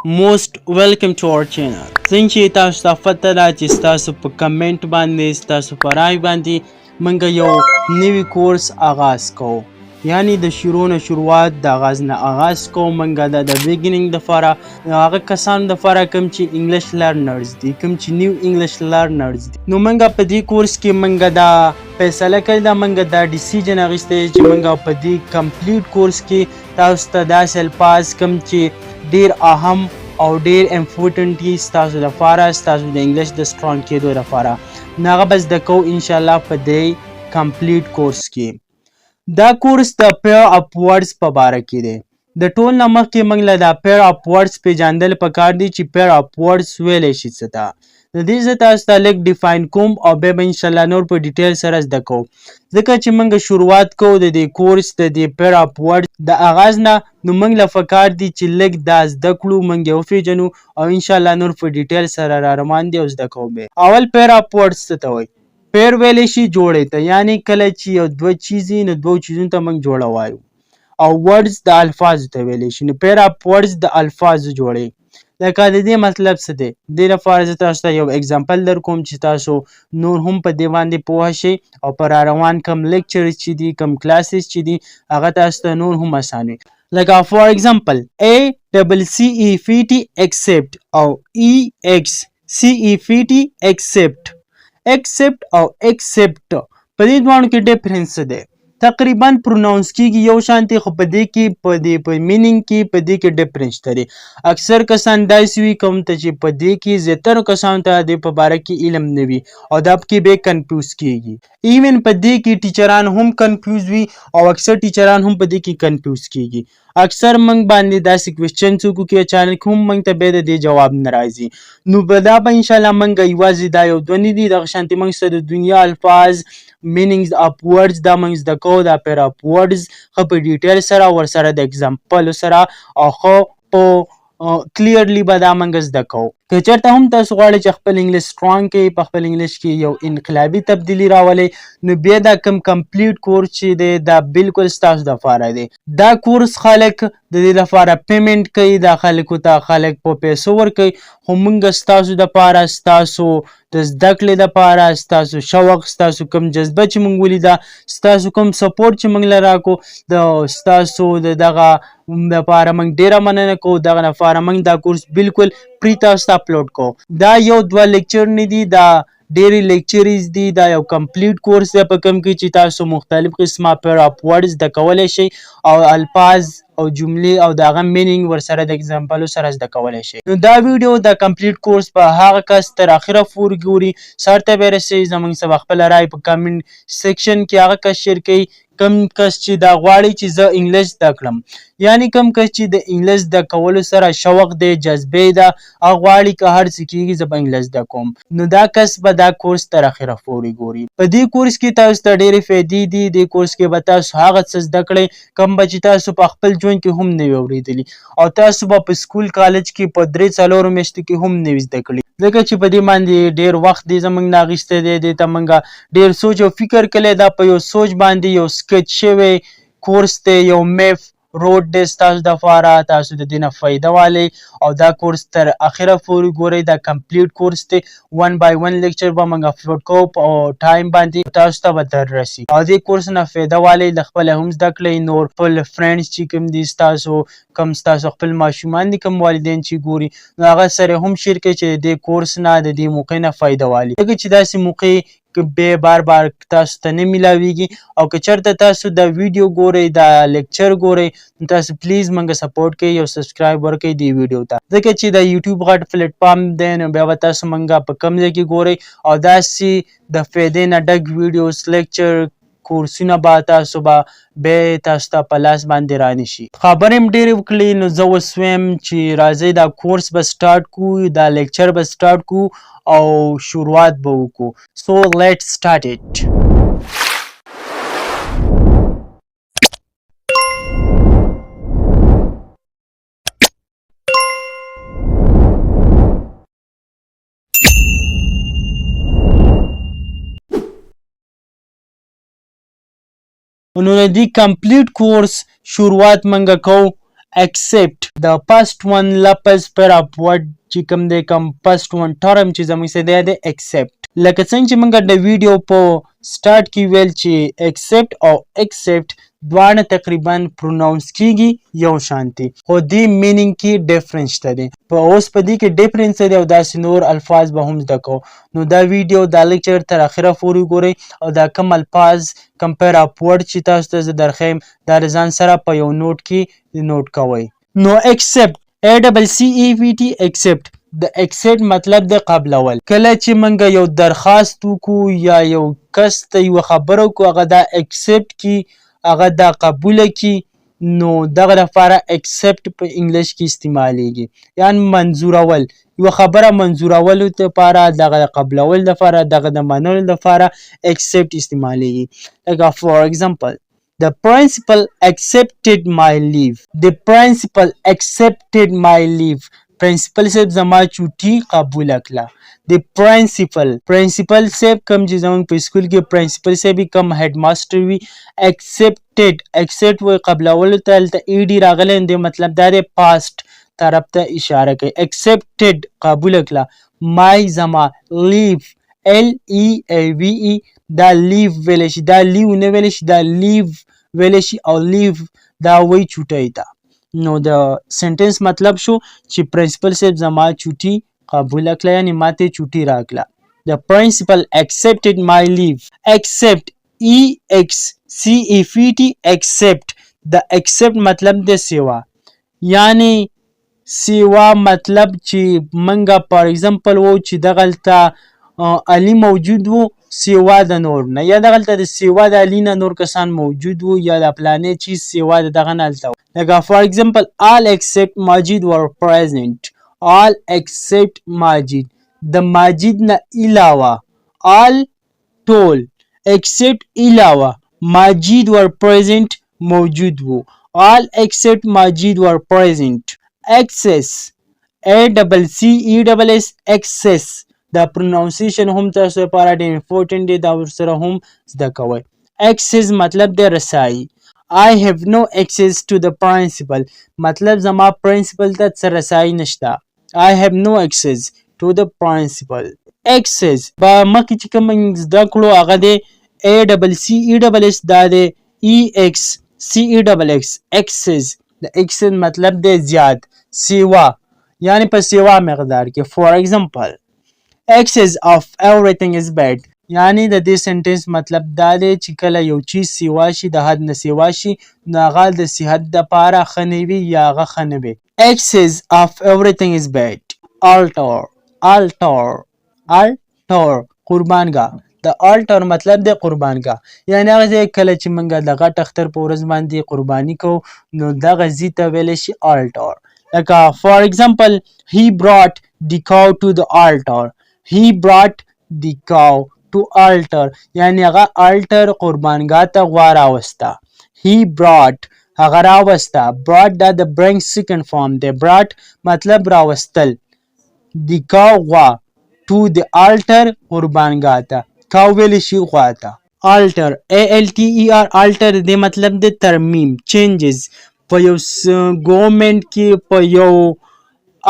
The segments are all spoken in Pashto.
most welcome to our channel. څنګه چې تاسو ته پته ده چې ستاسو په کمنټ باندې ستاسو په رای باندې موږ یو نوی کورس آغاز کوو، یعنی د شروع نه شروعات د آغاز نه آغاز کوو موږ د بیګیننګ دپاره هغه کسانو دپاره کوم چې انګلیش لرنرز دي، کوم چې نیو انګلیش لرنرز دي. نو موږ په دې کورس کې موږ دا فیصله کړې ده، موږ دا ډیسیژن اخیستی چې موږ په دې کمپلیټ کورس کې تاسو ته داسې الفاظ کوم چې ډیر اهم او ډیر امپورټنټ دي ستاسو لپاره، ستاسو د انګلیش د سټرونګ کېدو لپاره. نو هغه به زده کوو انشاءالله په دې کمپلیټ کورس کې. دا کورس د پیر اپ ورډز په باره کې دی. د ټول نه مخکې موږ له دا پیر اپ ورډز پیژندل پکار دي چې پیر اپ ورډز ویلی شي څه ته. د دې زه تاسو ته لږ ډیفاین کوم او بیا به انشاءالله نور په ډیټیل سره زده کوو، ځکه چې موږ شروعات کوو د دې کورس د دې پیر اپ ورډز د آغاز نه. نو موږ له پکار دي چې لږ دا زده کړو، موږ یې وپېژنو او انشاءالله نور په ډیټیل سره را روان دي او زده کوو به. اول پیر اپ ورډز څه ته وایي؟ پیر ویلی شي جوړې ته، یعنی کله چې یو دوه چیزي نو دوو چیزونو ته موږ جوړه وایو، او ورډز د الفاظو ته ویلی شي. نو پیر اپ ورډز د الفاظو جوړې. لکه د دې مطلب څه دی؟ دې لپاره زه تاسو ته یو اگزامپل در کوم چې تاسو نور هم په دې باندې پوه شئ او په را روان کم لیکچرز چې دي، کم کلاسز چې دي، هغه تاسو ته نور هم اسان وي. لکه فار ایگزامپل ACCEPT accept او EXCEPT accept او accept په دې دواړو کې ډیفرنس څه دی؟ تقریبا پروناونس کیږي یو شانتي، خو په دې کې په مینینګ کې په دې کې ډیفرنس لري. اکثر کسان داسې وي کوم ته چې په دې کې زیاتره کسانو ته د په باره کې علم نه وي او دا پکې به کنفیوز کیږي. ایون په دې کې ټیچران هم کنفیوز وي او اکثر ټیچران هم په دې کې کنفیوز کیږي. اکثر موږ باندې داسې کوېسچنز وکړو کې اچانک هم موږ ته بیا د دې جواب نه راځي. نو به دا به انشاءالله موږ یوازې دا یو دوه نه دي، دغه شانتې موږ سره د دنیا الفاظ مینینګز اپ ورډز دا موږ زده کوو، دا پیر اپ ورډز ښه په ډیټیل سره ورسره د اگزامپلو سره او ښه په کلیرلی به دا موږ زده کوو. که چېرته هم تاسو غواړئ چې خپل انګلیش سټرونګ کړئ، په خپل انګلیش کې یو انقلابي تبدیلي راولئ، نو بیا دا کوم کمپلیټ کورس چې دی دا بالکل ستاسو دپاره دی. دا کورس خلک د دې لپاره پیمنټ کوي، دا خلکو ته خلک په پیسو ورکوي، خو موږ ستاسو دپاره، ستاسو د زده کړې دپاره، ستاسو شوق، ستاسو کوم جذبه چې موږ ولیده، ستاسو کوم سپورټ چې موږ له راکړو، د ستاسو د دغه دپاره موږ ډېره مننه کوو. دغه لپاره موږ دا کورس بالکل پرې تاسو ته اپلوډ کوو. دا یو دوه لیکچر نه دي، دا ډېرې لیکچرز دي. دا یو کمپلیټ کورس دی په کوم کې چې تاسو مختلف قسمه پیر اپ ورډز زده کولی شئ او الفاظ او جملې او د هغه مینینګ ورسره د اگزامپلو سره زده کولی شئ. نو دا ویډیو د کمپلیټ کورس په هغه کس تر اخره پورې ګوري، سر ته به رسوي. زموږ څخه خپله رای په کمنټ سیکشن کې هغه کس شیر کوي، کم کس چې دا غواړي چې زه انګلیش زده کړم، یعنی کم کس چې د انګلیش زده کولو سره شوق دی، جذبې ده، هغه غواړي که هر څه کېږي زه به انګلیش زده کوم، نو دا کس به دا کورس تر اخره پورې ګوري. په دې کورس کې تاسو ته ډېرې فایدې دي. دې کورس کې به تاسو هغه څه زده کړئ کوم به چې تاسو په خپل ژوند کې هم نه وي اورېدلي، او تاسو به په سکول کالج کې په 3-4 میاشتو کې هم نه وي زده کړي، ځکه چې په دې باندې ډېر وخت دی زموږ نه اخیستی دی. دې ته موږ ډېر سوچ او فکر کړی. دا په یو سوچ باندې یو سکیچ شوی کورس دی، یو میف روډ دی ستاسو دپاره. تاسو د دې نه فایده والئ او دا کورس تر اخره پورې ګورئ. دا کمپلیټ کورس دی، 1 by 1 لیکچر به موږ اپلوډ کوو په ټایم باندې، تاسو ته به در رسي او دې کورس نه فایده والئ، له خپله هم زده کړئ. نور خپل فرینډز چې کوم دي ستاسو، کوم ستاسو خپل ماشومان دي، کوم والدین چې ګوري، نو هغه سره هم شیر کړئ چې د دې کورس نه، د دې موقع نه فایده والي، ځکه چې داسې موقع به بار بار تاسو ته نه میلاویږي. او که چېرته تاسو دا ویډیو ګورئ، دا لیکچر ګورئ، نو تاسو پلیز موږ سپورټ کوئ او سبسکرایب ورکړئ دې ویډیو ته، ځکه چې دا یوټیوب غټ پلیټفارم دی. نو بیا به تاسو موږ په کم ځای کې ګورئ او داسې د فایدې نه ډک ویډیوز، لیکچر، کورسونه به تاسو به بیا تاسو ته په لاس باندې رانشي. خبرې هم ډېرې وکړې، نو زه اوس وایم چې راځئ دا کورس به سټارټ کړو، دا لیکچر به سټارټ کړو او شروعات به وکړو. سو لیټس سټارټ اټ. نو د دې کمپلیټ کورس شروعات موږ کوو except the first one لفظ پر upward چې کوم دی کوم first one term چې زموږ څه دی except لکه څنګه چې موږ د ویډیو په سٹارټ کې ویل چې except او except دواړه تقریبا پروناونس کیږي یو شانتي خو دې مینینګ کې ډیفرنس شته دی په اوس په دې کې ډیفرنس دی او داسې نور الفاظ به هم زده کوو نو دا ویډیو دا لیکچر تر اخره پورې ګورئ او دا کم الفاظ کمپیر اپورډ چې تاسو ته زه درښیم دا د ځان سره په یو نوٹ کې نوٹ کوئ نو except ACCEPT except د ایکسپټ مطلب د قبلول کله چې منګه یو درخواست وکړو یا یو کس ته یو خبره وکړو هغه دا ایکسپټ کی هغه دا قبول کی نو دغه لپاره ایکسپټ په انګلیش کې استعمالیږي یعنی منظورول یو خبره منظورول لپاره دغه قبلول لپاره دغه د منلو لپاره ایکسپټ استعمالیږي لکه فور ایگزامپل The principal accepted my leave. The principal accepted my leave. Principal صاحب زما چوټي قبول کړه. The principal صاحب کوم چې زموږ په سکول کې principal صاحب کوم هډ ماستر وي accept وي قبلولو ته هلته ایډي راغلی دی مطلب دا دی past طرف ته اشاره کوي accepted قبول کړه my زما leave LEAVE دا لیو ویلی شي دا لیو نه ویلی شي دا لیو ویلی شي او لیو دا وی چوټۍ ته نو د سنټنس مطلب شو چې پرنسپل صاحب زما چوټي قبول کړه یعنی ماته چوټي راکړه The principal accepted my leave. Accept EXCEPT accept د accept مطلب د سیوا یعنی سیوا مطلب چې منګه پر ایگزامپل وو چې دغلته علی موجود وو سیوا د نور نه یا دغلته د سیوا د علی نه نور کسان موجود وو یا د پلانې چیز سیوا د دغه نه هلته لکه فار ایگزامپل all except ماجد were present all except ماجد د ماجد نه علاوه all ټول except علاوه ماجد were present موجود وو all except ماجد were present excess ACCESS excess دا پروناونسیشن هم تاسو لپاره ډېر امپورټنټ دی دا ورسره هم زده کوئ access مطلب دی رسایي I have no access to the principal مطلب زما پرنسپل ته څه رسایي نشته I have no access to the principal access به مخکې چې کوم زده کړو هغه دی ACCESS دا دی EXCESS access د access مطلب دی زیات سیوا یعنی په سیوا مقدار کې فور ایگزامپل excess of everything is bad یعنی د دې سنټنس مطلب دا دی چې کله یو چیز سیوا شي د حد نه سیوا شي نو هغه د صحت دپاره ښه نه وي یا هغه ښه نه وي excess of everything is bad altar قربانګاه د altar مطلب دی قربانګاه یعنی هغه ځای کله چې موږ د غټ اختر په ورځ باندې قرباني کوو نو دغه ځای ته ویلی شي altar لکه for example he brought the cow to the altar He brought the cow to altar یعنی هغه altar قربانګاه ته غوا راوسته He brought هغه راوسته brought دا د bring second form دی brought مطلب راوستل the cow غوا to the altar قربانګاه ته cow ویلی شي غوا ته alter ALTER alter د مطلب د ترمیم changes په یو ګورنمنټ کې په یو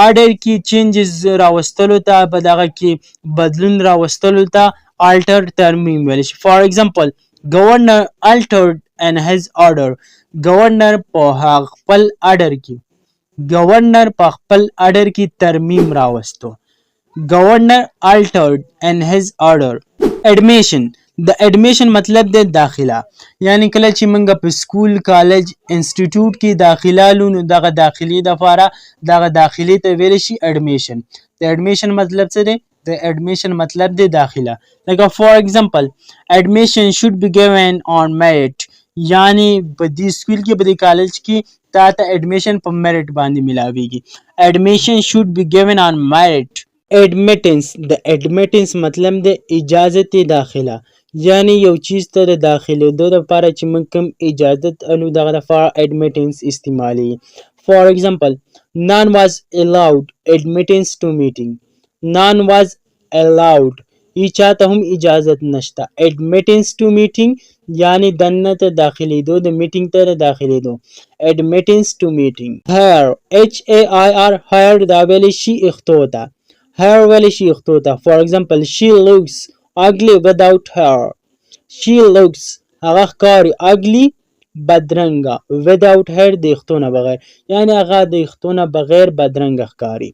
آرډر کې چینجز راوستلو ته په دغه کې بدلون راوستلو ته alter ترمیم ویلی شي فار ایگزامپل governor altered in his order governor په خپل آرډر کې ترمیم راوستو governor altered in his order admission د اډمیشن مطلب د داخله یعنی کله چې موږ په سکول کالج انسټیټیوټ کې داخله لو نو دغه داخلي دپاره دغه داخلي ته ویلی شي اډمیشن د اډمیشن مطلب څه دی د اډمیشن مطلب دی داخله لکه فار ایگزامپل اډمیشن should be given on merit یعنی په دې سکول کې په دې کالج کې تا ته اډمیشن په میرټ باندې ملاویږي اډمیشن should be given on merit admittance د admittance مطلب د اجازت داخله یعنی یو چیز ته د داخلېدو دپاره چې موږ کوم اجازت الو دغه دپاره admittance استعمالي for example none was allowed admittance to meeting none was allowed چاته هم اجازت نشته. admittance to meeting یعنی دننه ته داخلیدو، د میټینګ ته داخلیدو. admittance to meeting. hair HAIR hair دا ویلی شي اختو ته. hair ویلی شي اختو ته. for example she looks ugly without hair. she looks هغه ښکاري ugly بدرنګه without hair د اختو نه بغیر، یعنی هغه د اختو نه بغیر بدرنګه ښکاري.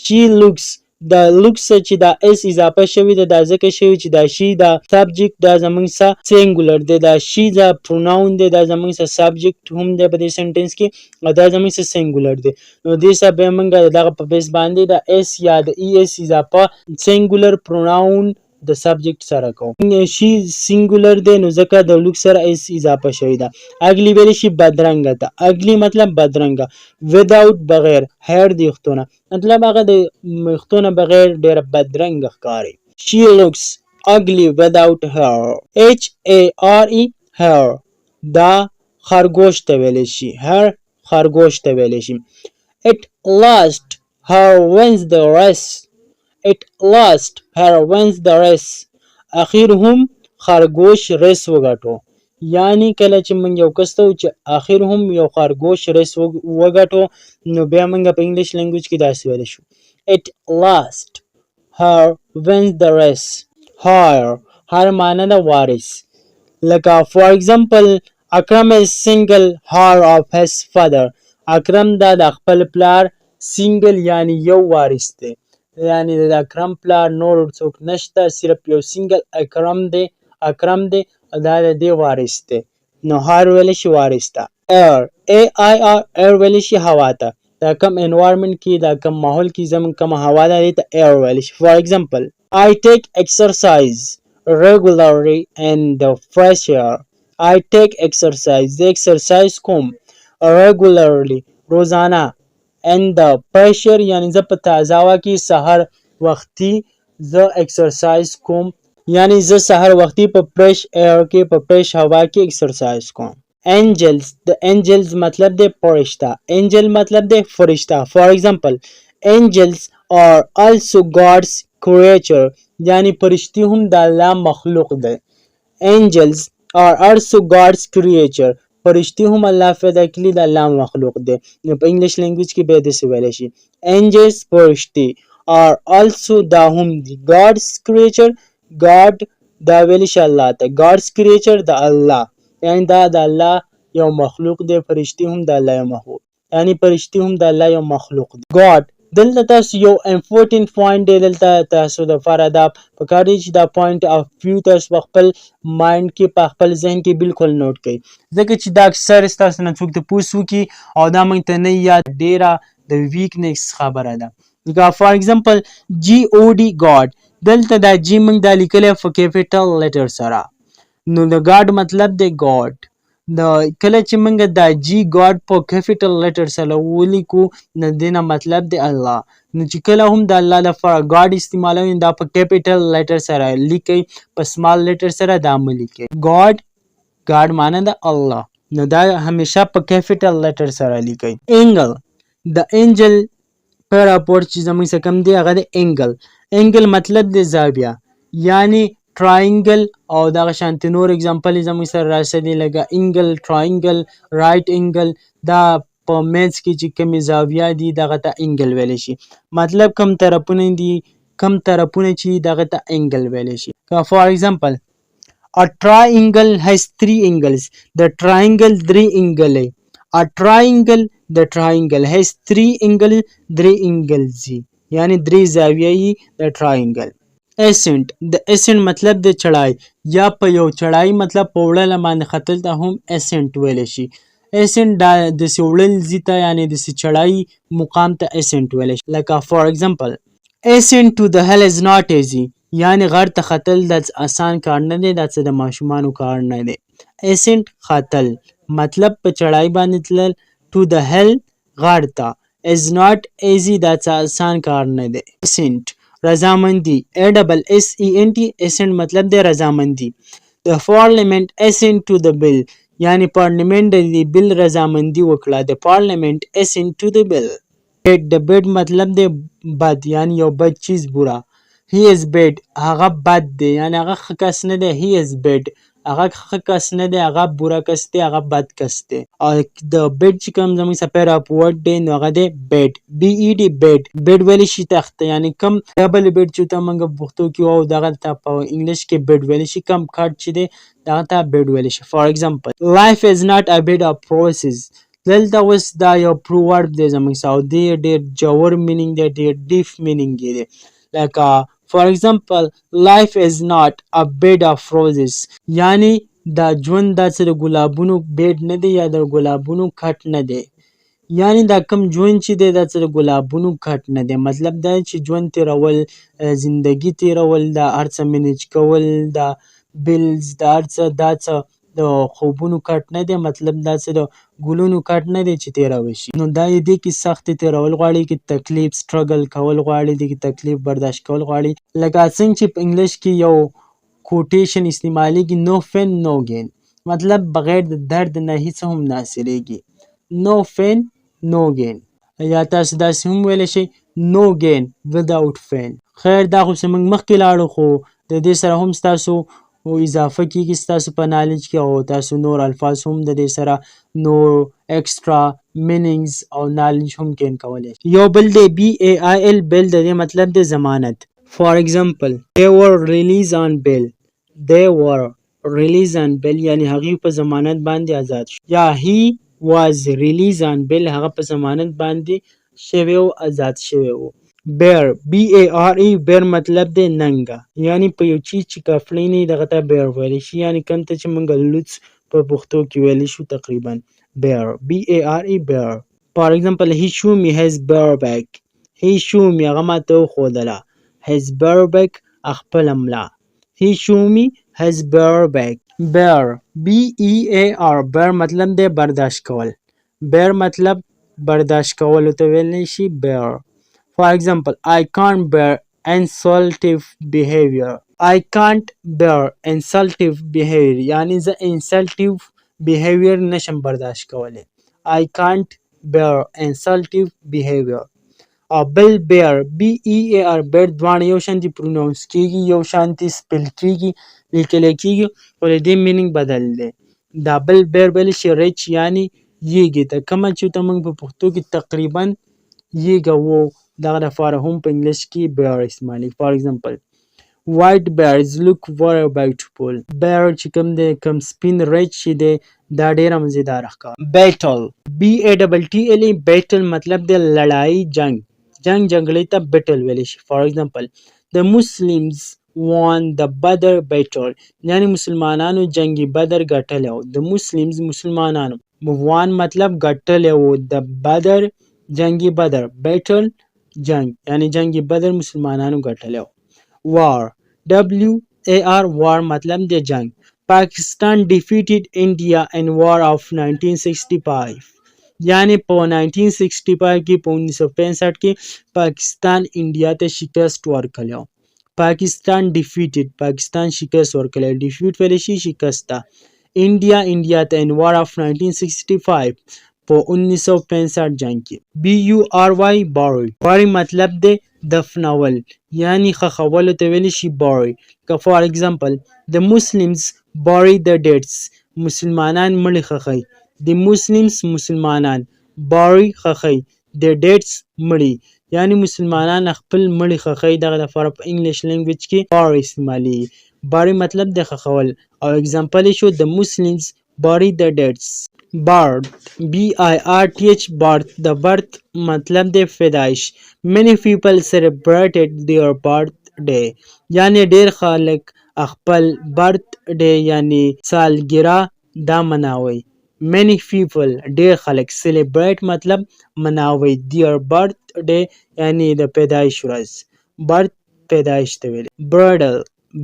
she looks دا looks چې دا اس اضافه شوی ده دا ځکه شوی چې دا شي دا سبجیکټ دا زمونږ سره سینګولر دی، دا شي دا پروناون دی، دا زمونږ سره سبجیکټ هم دی په دې سنټنس کې او دا زمونږ سره سینګولر دی. نو دې سره بیا موږ دغه په بیس باندې د اس یا د ای اس اضافه سینګولر پروناون د سبجیکټ سره کوم. شي سینګولر دی نو ځکه د لوک سره اس اضافه شوی ده. اگلی ویلی شي بدرنګه ته. اگلی مطلب بدرنګه. without بغیر. hair د اختونه مطلب هغه د اختونه بغیر ډیره بدرنګه ښکاري. she looks ugly without hair. HARE hair دا خرگوش ته ویلی شي. hair خرگوش ته ویلی شي. it lost her wins the race. it lost her wins the race. اخیر هم خرگوش ریس وګټو. یعنی کله چې موږ یو کس ته چې اخر هم یو خرگوش ریس وګټو نو بیا موږ په انګلیش لنګویج کې داسې ویلی شو. it lost her wins the race. هر معنی ده وارث. لکه for example اکرم is single heir of his father. اکرم دا د خپل پلار سنگل یعنی یو وارث دی، یعنی د اکرم پلار نور څوک نشته، صرف یو سنگل اکرم دی دا د دې وارث دی. نو هر ویلی شي وارث ته. air air ویلی شي هوا ته. دا کم انوایرمنٹ کې دا کم ماحول کې زمون کم هوا ده دې ته air ویلی شي. for example I take exercise regularly in the fresh air. I take exercise زه exercise کوم regularly روزانه in the fresh air یعنی زه په تازه هوا کې سحر وختي زه exercise کوم، یعنی زه سحر وختي په fresh air کې په fresh هوا کې exercise کوم. angels د angels مطلب دی فرشته. angel مطلب دی فرشته. for example angels are also God's creature یعنی فرشتي هم د الله مخلوق دی. angels are also God's creature فرشتي هم الله پیدا کړي د الله مخلوق دی. نو په انګلیش لنګویج کې به داسې ویلی شي angels فرشتي are also دا هم دی God's creature. God دا ویلی شي الله ته. God's creature د الله یعنی دا د الله یو مخلوق دی. فرشتي هم د الله یو مخلوق یعنی فرشتي هم د الله یو مخلوق دی. God دلته تاسو یو امپورټنت پوینټ دی دلته تاسو د لپاره دا پکار دی چې دا پوینټ اف ویو تاسو په خپل مایند کې په خپل ذهن کې بالکل نوٹ کړئ، ځکه چې دا اکثر تاسو نه څوک تپوس وکړي او دا موږ ته نه یاد ډیره د ویکنیس خبره ده. لکه فار ایگزامپل GOD God دلته دا جی موږ دا لیکلی په کیپیټل لیټر سره، نو د God مطلب دی God. د کله چې موږ دا جی God په کیپیټل لیټر سره ولیکو نو د نه مطلب دی الله. نو چې کله هم د الله لپاره God استعمالوي دا په کیپیټل لیټر سره لیکي، په سمال لیټر سره دا مه لیکي. God معنی د الله، نو دا همیشه په کیپیټل لیټر سره لیکي. انګل د انجل په راپور چې زموږ څخه کم دی هغه د انګل مطلب دی زاویه، یعنی ټراینګل او دغه شانتي نور اگزامپل زموږ سره راسدي لکه انګل، ټراینګل، رایټ انګل. دا په میث کې چې کومې زاویه دي دغه ته انګل ویلی شي. مطلب کم طرفونه چې دغه ته انګل ویلی شي. فار ایگزامپل A triangle has 3 angles. The triangle 3 angles. A triangle the triangle has 3 angles. 3 angles یعنی 3 زاویه د triangle. ascent د ascent مطلب د چړای یا په یو چړای مطلب په وړل باندې ختل ته هم ascent ویلی شي. ascent دا د وړل ځي ته یعنی د چړای مقام ته ascent ویلی شي. لکه for example ascent to the hill is not easy یعنی غر ته ختل د آسان کار نه دی، دا څه د ماشومانو کار نه دی. ascent ختل مطلب په چړای باندې تلل، to the hill غر ته، is not easy دا څه آسان کار نه دی. ascent رضامندی ASSENT ascent مطلب دی رضامندی. the parliament assent to the bill یعنی پارلیمنت د بل رضامندی وکړه. the parliament assent to the bill. د بد مطلب دی بد یعنی یو بد چیز بورا. he is bad هغه بد دی یعنی هغه ښه کس نه دی he is bad هغه ښه کس نه دی هغه بوره کس دی هغه بد کس دی او د bed چې کوم زموږ څخه پیل اپ ورډ دی نو هغه دی bed bed bed ویلی شي تخته یعنی کم ډبل bed چې ته موږ په پښتو کې وایو دغه ته په انګلیش کې bed ویلی شي کم کټ چې دی دغه ته bed ویلی شي for example life is not a bed of roses دلته اوس دا یو پروورب دی زموږ سره او دی ډېر ژور مینینګ دی ډېر ډیپ مینینګ دی لکه for example life is not a bed of roses یعنی دا ژوند داسې د ګلابونو بیډ نه دی یا د ګلابونو کټ نه دی یعنی دا کم ژوند چې دی دا څه د ګلابونو کټ نه دی مطلب دا چې ژوند تیرول زندگی تیرول دا هر څه مینیج کول دا بیلز دا هر څه دا څه د خوبونو کټ نه دی مطلب دا څه د ګلونو کټ نه دی چې تیروي شي نو دا یې دې کې سخت تیرول غواړي کې تکلیف سټرګل کول غواړي دې کې تکلیف برداشت کول غواړي لکه څنګه چې په انګلیش کې یو کوټیشن استعمالیږي نو فین نو گین مطلب بغیر د درد نه هیڅ هم نه حاصلېږي نو فین نو گین یا تاسو داسې هم ویلی شئ نو گین وداوټ فین خیر دا خو چې موږ مخکې لاړو خو د دې سره هم ستاسو اضافه کیږي ستاسو په نالج کې او تاسو نور الفاظ هم د دې سره نور ایکسټرا مینینګز او نالج هم ګین کولی شي یو بل دی BAIL بیل د دې مطلب دی ضمانت for example they were released on bail they were released on bail یعنی هغوی په ضمانت باندې آزاد شو یا he was released on bail هغه په ضمانت باندې شوی او آزاد شوی و bear BARE bear مطلب دی ننګه یعنی په یو چیز چې کافلی نه دغه ته bear ویلی شي یعنی کوم ته چې موږ لوڅ په پښتو کې ویلی شو تقریبا bear BARE bear for example he showed me his bear back he showed me هغه ماته وښودله his bear back خپله ملا he showed me his bear back bear BEAR bear مطلب دی برداشت کول bear مطلب برداشت کولو ته ویلی شي bear for example I can't bear insultive behavior I can't bear insultive behavior یعنی زه insultive behavior نشم برداشت کولی I can't bear insultive behavior او بل bear BEAR bear دواړه یو شانتي پروناونس کیږي یو شانتي سپل کیږي لیکلی کیږي خو د دې مینینګ بدل دی دا بل bear ویلی شي ریچ یعنی یږې ته کومه چې ته موږ په پښتو کې تقریبا یږه و دغه لپاره هم په انګلیش کې bear استعمالي for example white bears look very beautiful bear چې کوم دی کوم سپین ریچ چې دی دا ډیره مزیدار ښکاري battle BATTLE battle مطلب دی لړایي جنګړې ته battle ویلی شي for example the Muslims won the Badr battle یعنی مسلمانانو جنگ بدر ګټلی و the Muslims مسلمانانو won مطلب ګټلی و the Badr جنگ بدر battle جنگ یعنی جنگ بدر مسلمانانو ګټلی و war WAR war مطلب دی جنگ Pakistan defeated India in war of 1965 یعنی په 1965 کې په 1965 کې پاکستان انډیا ته شکست ورکړی پاکستان defeated پاکستان شکست ورکړی defeat ویلی شي شکست ته انډیا ته in war of 1965 په 1965 جنگ کې bury مطلب دی دفنول یعنی خښولو ته ویلی شي bury که for example the Muslims bury the dead مسلمانان مړي ښخوي the Muslims مسلمانان bury ښخوي the dead مړي یعنی مسلمانان خپل مړي ښخوي دغه لپاره په انګلیش لینګویج کې bury استعمالي bury مطلب د ښخول او اگزامپل شو the Muslims bury the dead birth birth د birth مطلب د پیدایش many people celebrated their birthday یعنی ډیر خلک خپل birthday یعنی سالګرا دا مناوي many people ډیر خلک celebrate مطلب مناوي their birthday یعنی د پیدایش ورځ birth پیدایش ته ویل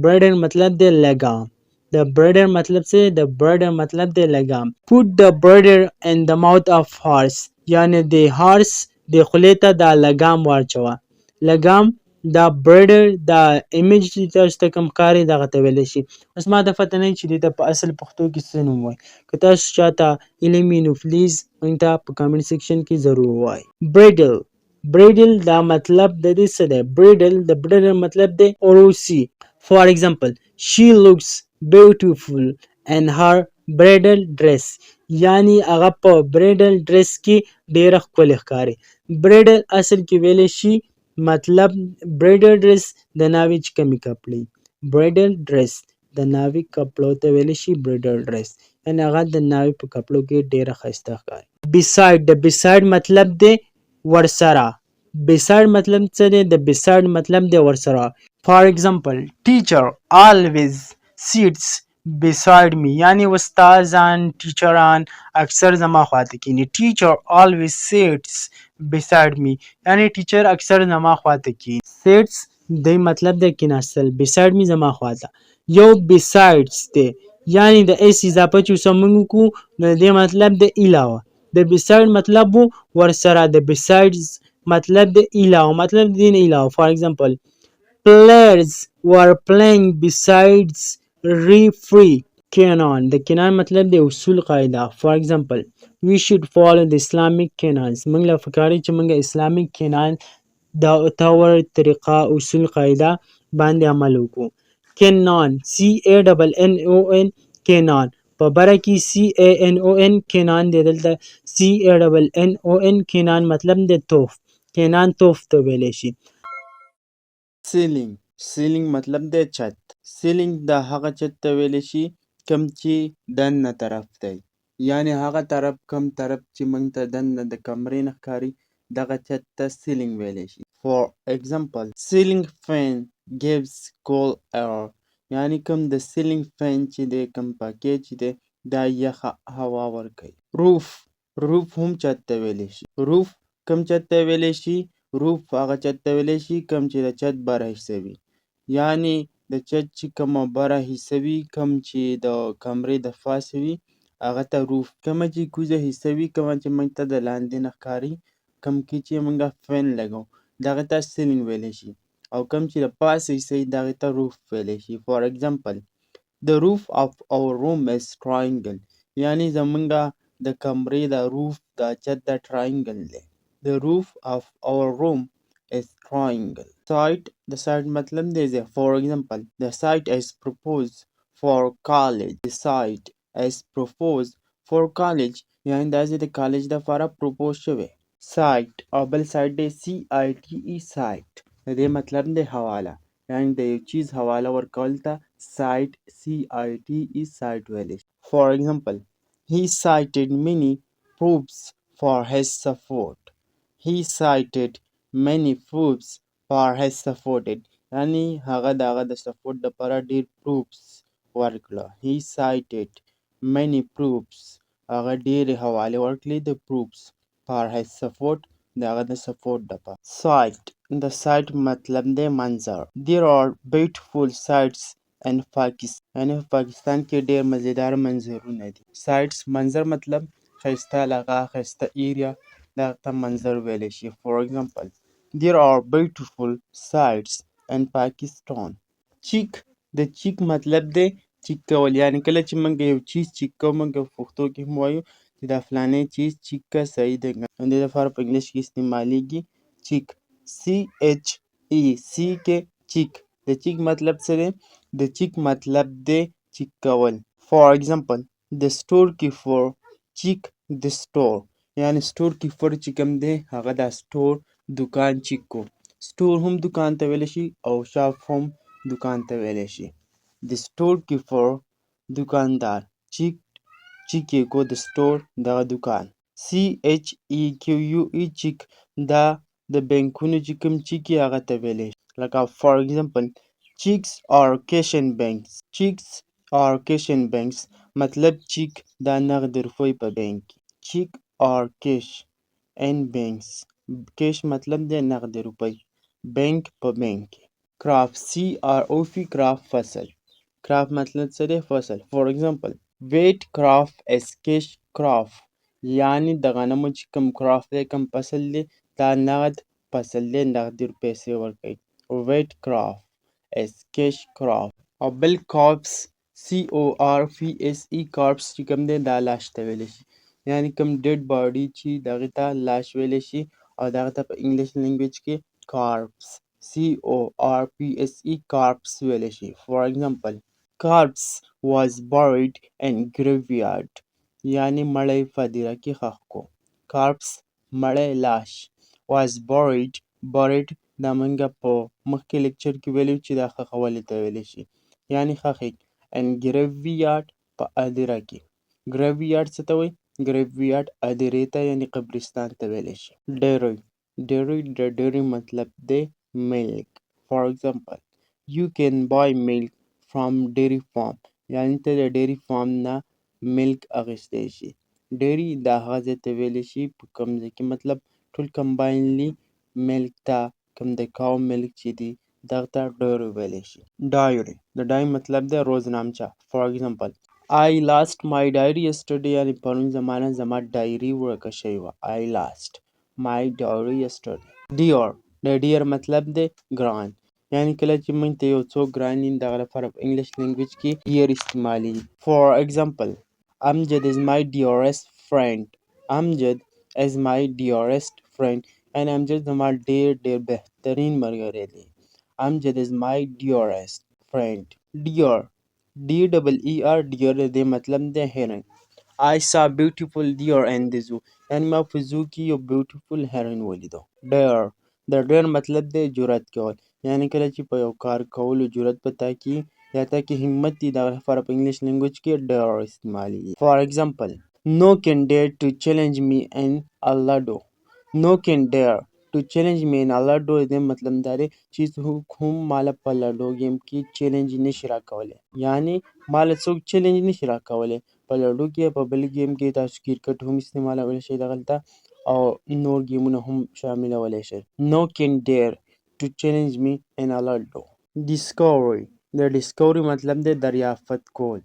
bridle مطلب د لګام د bridle مطلب څه د bridle مطلب د لګام put the bridle in the mouth of horse یعنی د horse د خولې ته دا لګام واچوه لګام دا bridle دا ایمیج چې تاسو ته کوم ښکاري دغه ته ویلی شي اوس ما ته پته نه وي چې دې ته په اصل پښتو کې څه نوم وایي که تاسو چاته علم وي نو پلیز موږ ته په کامنټ سیکشن کې ضرور ووایئ bridle bridal دا مطلب د دې څه دی؟ bridal مطلب دی عروسی. For example, she looks beautiful in her bridal dress. یعنی هغه په bridal dress کې ډیره ښکلې ښکاري. bridal اصل کې ویلی شي مطلب bridal dress د ناوې چې کومې کپړې bridal dress د ناوې کپړو ته ویلی شي bridal dress، یعنی هغه د ناوې په کپړو کې ډیره ښایسته ښکاري. beside د beside مطلب دی ورسره. beside مطلب څه دی؟ د beside مطلب دی ورسره. For example, teacher always sits beside me. یعنی استادان ټیچران اکثر زما خواته کینی. teacher always sits beside me. یعنی ټیچر اکثر زما خواته کینی. sits دی مطلب دی کیناستل. beside me زما خواته. یو besides دی یعنی د اس اضافه چې اوس موږ وکړو نو د دې مطلب د علاوه. د beside مطلب و ورسره. د besides مطلب د علاوه، مطلب د دې نه علاوه. For example, players were playing besides referee. canon د canon مطلب د اصول قاعده. For example, we should follow the Islamic canons. موږ له فکاري چې موږ Islamic canon دا طور طریقه اصول قاعده باندې عمل وکړو. canon canon canon په بره کې canon canon دی، دلته canon canon مطلب د توف. canon توف ته ویلی شي. سیلینګ مطلب دی چت. سیلینګ د هغه چت ته ویلی شي کم چې دننه طرف دی، یعنی هغه طرف کم طرف چې موږ ته دننه د کمرې نه ښکاري دغه چت ته سیلینګ ویلی شي. For example, ceiling fan gives cool air. یعنی کوم د سیلینګ فین چې دی کوم پکې چې دی دا یخه هوا ورکوي. روف هم چت ته ویلی شي. روف کوم چت ته ویلی شي؟ روف هغه چت ته ویلی شي کوم چې د چت بره حصه وي، یعنی د چت چې کومه بره حصه وي کوم چې د کمرې د پاسه وي هغه ته روف. کومه چې کوزه حصه وي کومه چې موږ ته د لاندې نه ښکاري کوم کې چې موږ فین لګو دغه ته سیلینګ ویلی شي، او کوم چې د پاسه حصه وي دغې ته روف ویلی شي. For example, the roof of our room is triangle. یعنی زمونږه د کمرې د روف د چت د triangle دی. The roof of our room is triangle. Site د site مطلب دی ځای. For example, the site is proposed for college. The site is proposed for college. یعنی دا ځای د کالج دپاره پروپوز شوی. site او بل site دی CITE site. د دې مطلب دی حواله، یعنی د یو چیز حواله ورکول ته site CITE site ویلی شي. For example, he cited many proofs for his support. He cited many proofs for his supported. یعنی هغه د هغه د سپورټ دپاره ډېر proofs ورکړه. He cited many proofs. هغه ډېرې حوالې ورکړې د proofs for his support د هغه د سپورټ دپاره. Site د site مطلب دی منظر. There are beautiful sites in Pakistan. یعنی په پاکستان کې ډېر مزیدار منظرونه دي. sites منظر مطلب ښایسته علاقه، ښایسته ایریا، دغه ته منظر ویلی شي. For example, there are beautiful sites in Pakistan. چیک د چیک مطلب دی چیک کول، یعنی کله چې موږ یو چیز چیک کوو موږ په پښتو کې هم وایو چې دا فلانی چیز چیک که صحیح دی. د دې لپاره په انګلیش کې استعمالیږي چیک CHECK چیک. د چیک مطلب څه دی؟ د چیک مطلب دی چیک کول. For example, the storekeeper check the store. یعنی storekeeper چې کوم دی هغه دا سټور دکان چیک کو. سټور هم دکان ته ویلی شي او شاپ هم دکان ته ویلی شي. The storekeeper دکاندار چیک یې کو د سټور دغه دکان. CHEQUE چیک دا د بینکونو چې کوم چیک یې هغه ته ویلی شي. لکه for example, checks are cash in banks. checks are cash in banks مطلب چیک دا نغد روپۍ په بینک کې. چیک are cash in banks. cash مطلب دی نغد روپۍ، بینک په بینک کې. crop CROP crop فصل. crop مطلب څه دی؟ فصل. For example, wheat crop is cash crop. یعنی د غنمو چې کوم crop دی کوم فصل دی دا نغد فصل دی، نغدي پیسې ورکوي. wheat crop is cash crop. او بل corpse CORPSE corpse چې کوم دی دا لاش ته ویلی شي، یعنی کوم ډیډ باډي چې دغې ته لاش ویلی شي. او دغه ته په انګلیش لینګویج کې corpse corpse corpse ویلی شي. For example, corpse was buried in graveyard یعنی مړی په هدیره کې ښخ کو. corpse مړی لاش was buried دا منګه په مخکې لیکچر کې ویلي چې دا ښخولو ته ویلی شي یعنی ښخې in graveyard په هدیره کې. graveyard څه ته وایي؟ graveyard هدیرې ته یعنی قبرستان ته ویلی شي. dairy د dairy مطلب دی milk. For example, you can buy milk from dairy farm یعنی ته د dairy farm نه milk اخیستی شي. dairy دا هغه ځای ته ویلی شي په کوم ځای کې مطلب ټول combinedly milk ته کوم د cow milk چې دی دغه ته dairy ویلی شي. diary د diary مطلب دی روزنامچه. For example, I lost my diary yesterday یعنی پرون زما ډایري ورکه شوې وه. I lost my diary yesterday. dear د dear مطلب دی ګران یعنی کله چې موږ ته یو څوک ګران وي دغه لپاره په انګلیش لینګویج کې dear استعمالیږي. For example, Amjad is my dearest friend. Amjad is my dearest friend یعنی امجد زما ډېر بهترین ملګری دی. Amjad is my dearest friend. deer deer deer د مطلب دی هرن. I saw beautiful deer in the zoo یعنی ما په زو کې یو beautiful هرن ولیدو. dare د dare مطلب دی جرأت کول یعنی کله چې په یو کار کولو جرأت په تا کې یا تا کې همت دی دغه لپاره په انګلیش لینګویج کې dare استعمالیږي. For example, no can dare to challenge me in a ludo. No can dare to challenge me in a ludo د مطلب دا دی چې څوک هم ماله په لډو گیم کې چیلنج نشي راکولی یعنی ماله څوک چیلنج نشي راکولی په لډو کې په بل گیم کې تاسو کرکټ هم استعمالولی شئ دغلته او نور گیمونه هم شاملولی شئ. No can dare to challenge me in a ludo. discovery د discovery مطلب دی دریافت کول.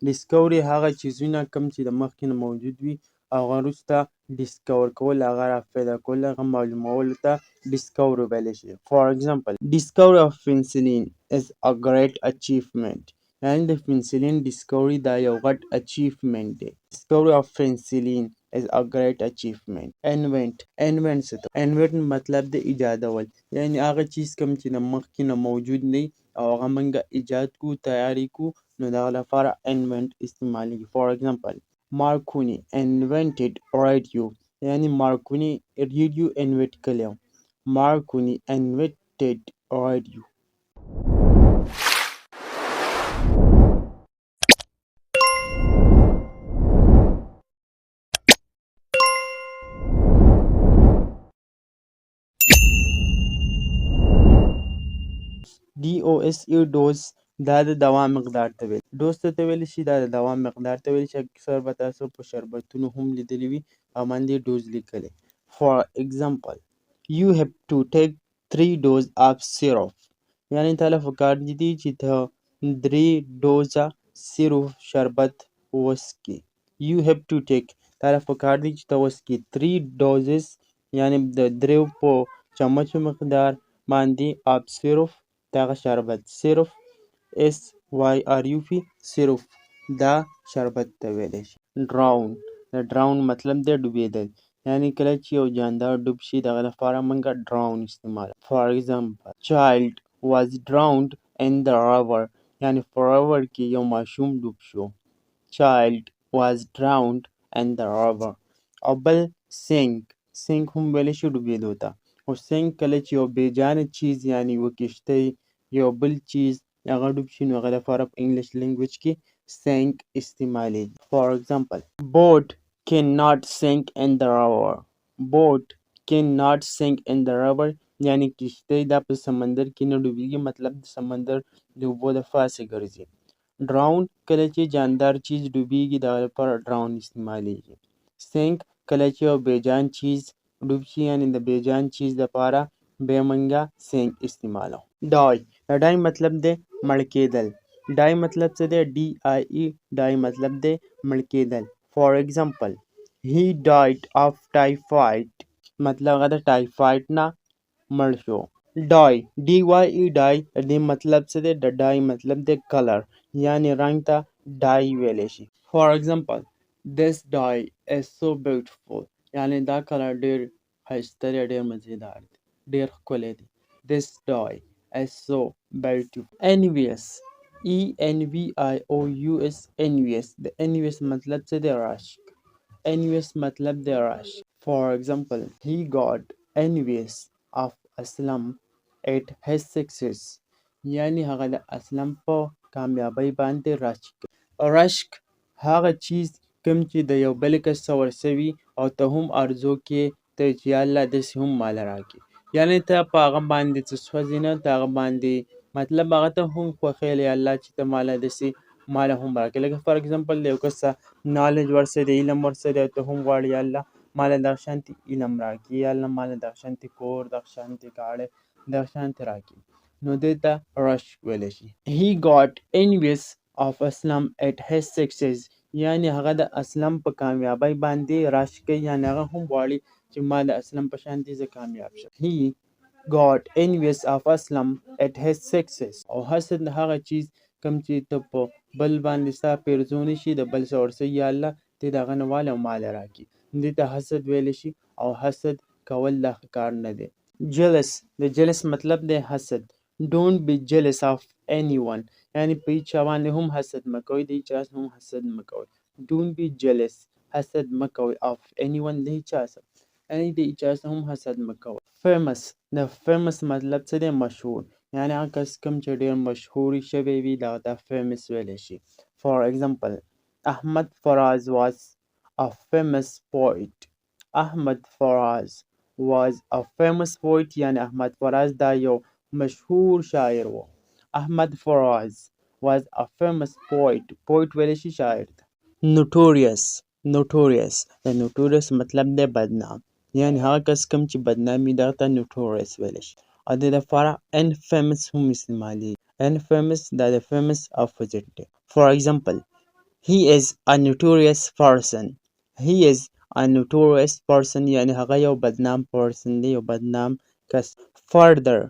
discovery هغه چیزونه کم چې د مخکې نه موجود وي هغه وروسته discover کول هغه را پیدا کول هغه معلومولو ته discovery ویلی شي. For example, discovery of penicillin is a great achievement یعنی د penicillin discovery دا یو غټ achievement دی. discovery of penicillin is a great achievement. invent څه ته invent مطلب دی ایجادول یعنی هغه چیز کم چې د مخکې نه موجود نه او هغه موږ ایجاد کو تیاری کو نو دغه لپاره invent استعمالیږي. For example, Marconi invented radio یعنی مارکوني ریډیو انویټ کړی و. Marconi invented radio. DOSE دا د دوام مقدار ته ویل. ډوز ته ویلی شي دا د دوام مقدار ته ویلی شي. اکثر به تاسو په شربتونو هم لیدلی وي او باندې ډوز لیکلی. For example, you have to take 3 dose of syrup یعنی تاله پکار دي چې ته 3 ډوزه سیروپ شربت وسکي. You have to take تاله پکار دي چې ته وسکي 3 doses یعنی د 3 په چمچو مقدار باندې of syrup دغه شربت سیروپ SYRUP سیروپ دا شربت ته ویلی شي. drown د drown مطلب دی ډوبېدل یعنی کله چې یو جاندار ډوب شي دغه لپاره موږ drown استعمال. For example, child was drowned in the river یعنی په river کې یو ماشوم ډوب شو. child was drowned in the river. او بل sink هم ویلی شي ډوبېدو ته. او sink کله چې یو بېجانه چیز یعنی یو کښتۍ یو بل چیز هغه ډوب شي نو هغه لپاره په انګلیش لینګویج کې sink استعمالیږي. For example, boat cannot sink in the river. boat cannot sink in the river یعنی کښتۍ دا په سمندر کې نه ډوبېږي مطلب د سمندر د اوبو د پاسه ګرځي. drown کله چې جاندار چیز ډوبېږي دغه لپاره drown استعمالیږي. sink کله چې یو بېجان چیز ډوب شي یعنی د بېجان چیز لپاره بیا موږ sink استعمالوو. die د die مطلب دی مړ کېدل. die مطلب څه دی DIE die مطلب دی مړ کېدل. For example, he died of typhoid مطلب هغه د ټایفاید نه مړ شو. die DYE die د دې مطلب څه دی د die مطلب دی کلر یعنی رنګ ته die ویلی شي. For example, this die is so beautiful یعنی دا کلر ډېر ښایسته دی، ډېر مزېدار دی، ډېر ښکلی دی. This toy is so beautiful. Envious. ENVIOUS. envious. د envious مطلب څه دی؟ راشک. envious مطلب دی راشک. For example, he got envious of Aslam at his success. یعنی هغه د اسلم په کامیابۍ باندې راشک. رشک هغه چیز کوم چې د یو بل کس څه ورسوي او ته هم ارزو کې ته چې یا الله داسې هم ماله راکړي. یعنې ته په هغه باندې څه سوځې نه، ته هغه باندې مطلب هغه ته هم خوښېږي یا الله چې ته ماله داسې ماله هم راکړي. لکه فار اګزامپل د یو کس نالج ورسره دی، علم ورسره دی، ته هم غواړې یا الله ماله دغه شانتې علم راکړي، یا الله ماله دغه شانتې کور، دغه شانتې ګاډی، دغه شانتې راکړي، نو دې ته رشک ویلی شي. He got envious of Aslam at his success. یعنې هغه د اسلم په کامیابۍ باندې راشک کوي، یعنې هغه هم غواړي چې ما د اسلم په شانتې زه کامیاب شم. He got envious of Aslam at his success. او حسد هغه چیز کوم چې ته په بل باندې ستا پیرزونی شي، د بل څه ورسوي، یا الله ته د هغه نه واله او ماله راکړي، دې ته حسد ویلی شي. او حسد کول دا ښه کار نه دی. Jealous. د jealous مطلب دی حسد. Don't be jealous of anyone. یعنې په هیچ چا باندې هم حسد مه کوئ، د هیچ چا هم حسد مه کوئ. Don't be jealous. حسد مه کوئ of anyone. د هیچ چا څخه، یعنې د هیچ چا څخه هم حسد مه کوئ. Famous. د famous مطلب څه دی؟ مشهور. یعنې هغه کس کوم چې ډېر مشهور شوی وي دغه ته famous ویلی شي. For example, Ahmad Faraz was a famous poet. Ahmad Faraz was a famous poet. یعنې احمد فراز دا یو مشهور شاعر و. Ahmad Faraz was a famous poet. poet ویلی شي شاعر ته. Notorious. Notorious. د notorious مطلب دی بدنام. یعنې هغه کس کوم چې بدنامي دغه ته notorious ویلی شي. او د دې لپاره infamous هم استعمالېږي. infamous دا د famous opposite دی. For example, he is a notorious person. He is a notorious person. یعنې هغه یو بدنام person دی، یو بدنام کس. Further.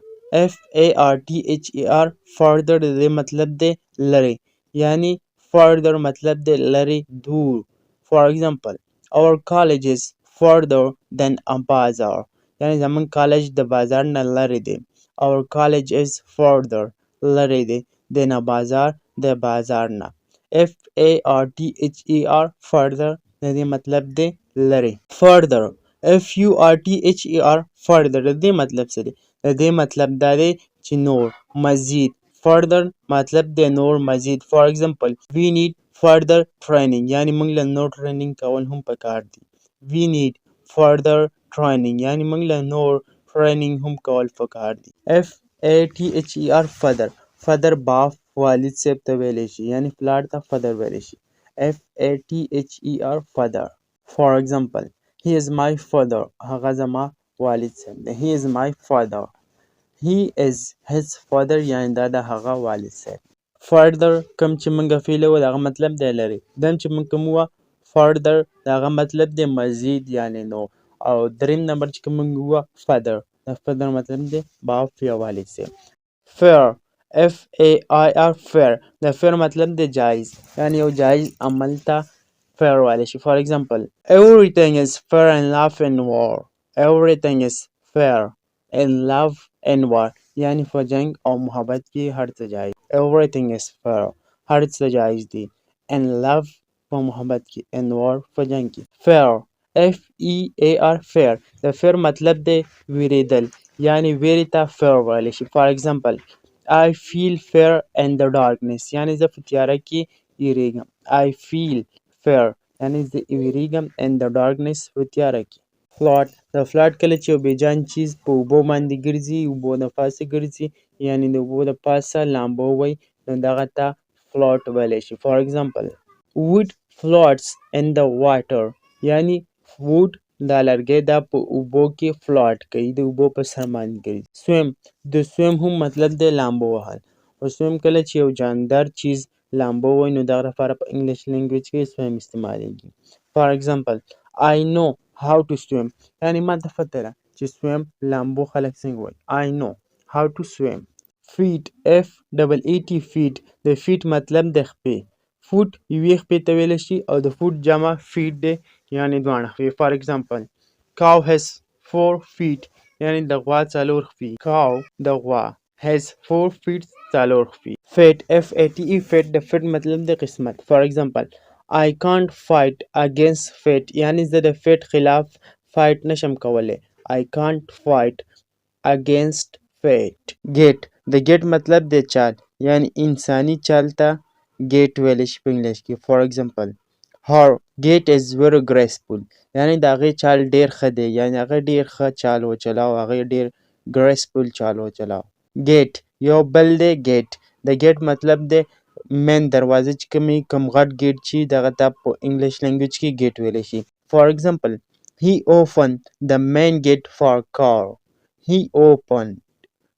FARTHER. further د دې مطلب دی لرې. یعنې further مطلب دی لرې، دور. For example, our college is further than a bazaar. یعنې زموږ کالج د بازار نه لرې دی. Our college is further. لرې دی than a bazaar. د بازار نه. FARTHER. further د دې مطلب دی لرې. Further. FURTHER. further د دې مطلب څه دی؟ د دې مطلب دا دی چې نور، مزید. further مطلب دی نور، مزید. For example, we need further training. یعنې موږ له نور ټریننګ کول هم پکار دي. We need further training. یعنې موږ له نور ټریننګ هم کول پکار دي. FATHER. father. father باف والد صاحب ته ویلی شي، یعنې پلار ته father ویلی شي. FATHER. father. For example, he is my father. هغه زما والد صاحب دی. He is my father. He is his father. یعنې دا د هغه والد صاحب. Further کوم چې موږ فعل و دغه مطلب دی لرې. دم چې موږ کوم وه further دغه مطلب دی مزید، یعنې نور. او دریم نمبر چې کوم موږ وه father، د father مطلب دی باپ یا والد صاحب. Fair. FAIR. fair. د fair مطلب دی جایز، یعنې یو جایز عمل ته fair ویلی شي. For example, everything is fair in love and war. Everything is fair in love and war. یعنې په جنگ او محبت کې هر څه جایز. Everything is fair. هر څه جایز دی. And love په محبت کې، and war په جنگ کې. Fair. FEAR. fair. د fair مطلب دی ویریدل، یعنې ویرې ته fair ویلی شي. For example, I feel fear in the darkness. یعنې زه په تیاره کې ویریږم. I feel fear. یعنې زه ویریږم in the darkness په تیاره کې. Float. د float کله چې یو بېجان چیز په اوبو باندې ګرځي، اوبو د پاسه ګرځي، یعنې د اوبو د پاسه لامبو وی، نو دغه ته float ویلی شي. For example, wood floats in the water. یعنې wood دا لرګی دا په اوبو کې float کوي، د اوبو په سر باندې ګرځي. Swim. د swim هم مطلب دی لامبو وهل. او swim کله چې یو جاندار چیز لامبو وی، نو دغه لپاره په انګلیش لینګویج کې swim استعمالېږي. For example, I know how to swim. یعنې ما ته پته ده چې swim لامبو خلک څنګه وایي. I know how to swim. Feet. FEET. feet. د feet مطلب د خپې. foot یوې خپې ته ویلی شي، او د foot جمع feet دی، یعنې دواړه خپې. For example, cow has 4 feet یعنی د غوا 4 خپې. cow د غوا has 4 feet 4 خپې. fate FATE fate د fate مطلب د قسمت. for example I can't fight against fate یعنی زه د fate خلاف fight نشم کولی. I can't fight against fate. gate د gate مطلب د چال یعنی انساني چال ته gate ویلی شي په انګلیش کې. for example her gate is very graceful یعنی د هغې چال ډیر ښه دی یعنی هغه ډیر ښه چال وچلاو هغې ډیر graceful چال وچلاو. gate یو بل دی gate د gate مطلب دی مین دروازه چې کوم غټ gate چې دغه ته په انګلیش لینګویج کې gate ویلی شي. for example he opened the main gate for car. he opened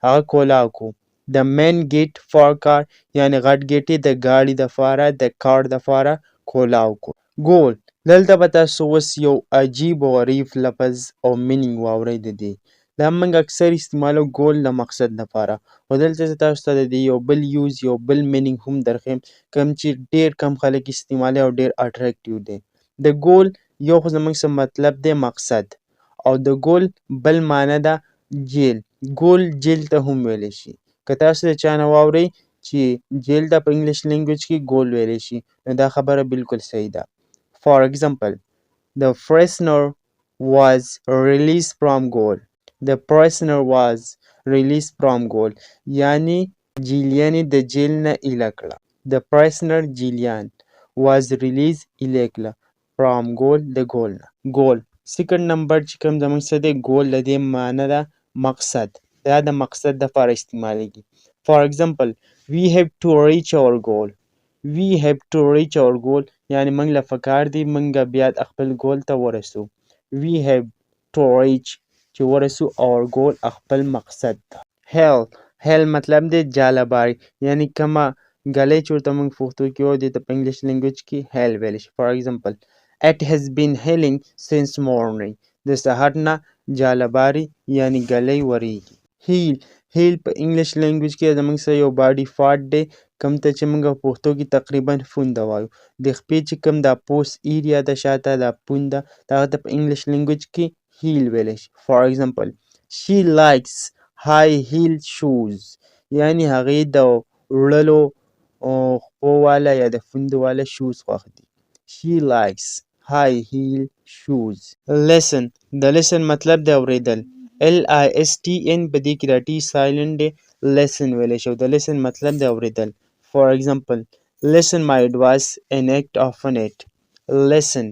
هغه کولاو کو د main gate for car یعنی غټ ګیټ د ګاډي دپاره د کار دپاره کولاو کو. ګول دلته به تاسو اوس یو عجیب او غریب لفظ او مینینګ واورئ د دې. دا موږ اکثر استعمالو ګول د مقصد دپاره خو دلته زه تاسو ته د دې یو بل یوز یو بل مینینګ هم درښیم کوم چې ډیر کم خلک استعمالوي او ډیر اټریکټیو دی. د ګول یو خو زموږ څه مطلب دی مقصد او د ګول بل معنی ده جیل. ګول جیل ته هم ویلی شي. که تاسو د چا نه واورئ چې جیل ته په انګلیش لینګویج کې ګول ویلی شي نو دا خبره بالکل صحیح ده. for example the prisoner was released from gaol. the prisoner was released from gaol یعنی جیلیانې د جیل نه ایله کړه. the prisoner جیلیان was released ایله کړه from gaol د ګول نه. ګول سیکنډ نمبر چې کوم زموږ څه دی ګول د دې معنی ده مقصد. دا د مقصد دپاره استعمالیږي. for example we have to reach our goal. we have to reach our goal یعنی موږ له پکار دی موږ بیا خپل ګول ته ورسو. we have to reach چې ورسو our goal خپل مقصد ته. hell hell مطلب دی جالباری یعنی کومه ګلۍ چې ورته موږ پښتو کې وایو دې ته په انګلیش لینګویج کې hell ویلی شي. for example it has been hailing since morning. د سهار نه جالباری یعنی ګلۍ وریږي. هیل هیل په انګلیش لینګویج کې زموږ سره یو باډي پارټ دی کوم ته چې موږ په پښتو کې تقریبا پونده وایو. د خپې چې کوم دا پوست ایریا د شاته دا پونده دغه ته په انګلیش لینګویج کې هیل ویلی شي. for example she likes high heel shoes یعنی هغې د وړلو خپو والا یا د پوندو والا شوز خوښ دي. she likes high heel shoes. listen د listen مطلب دی اورېدل. LISTN په دې کې دا ټي سایلنټ دی listen ویلی شي او د listen مطلب دی اورېدل. for example listen my advice and act upon it. listen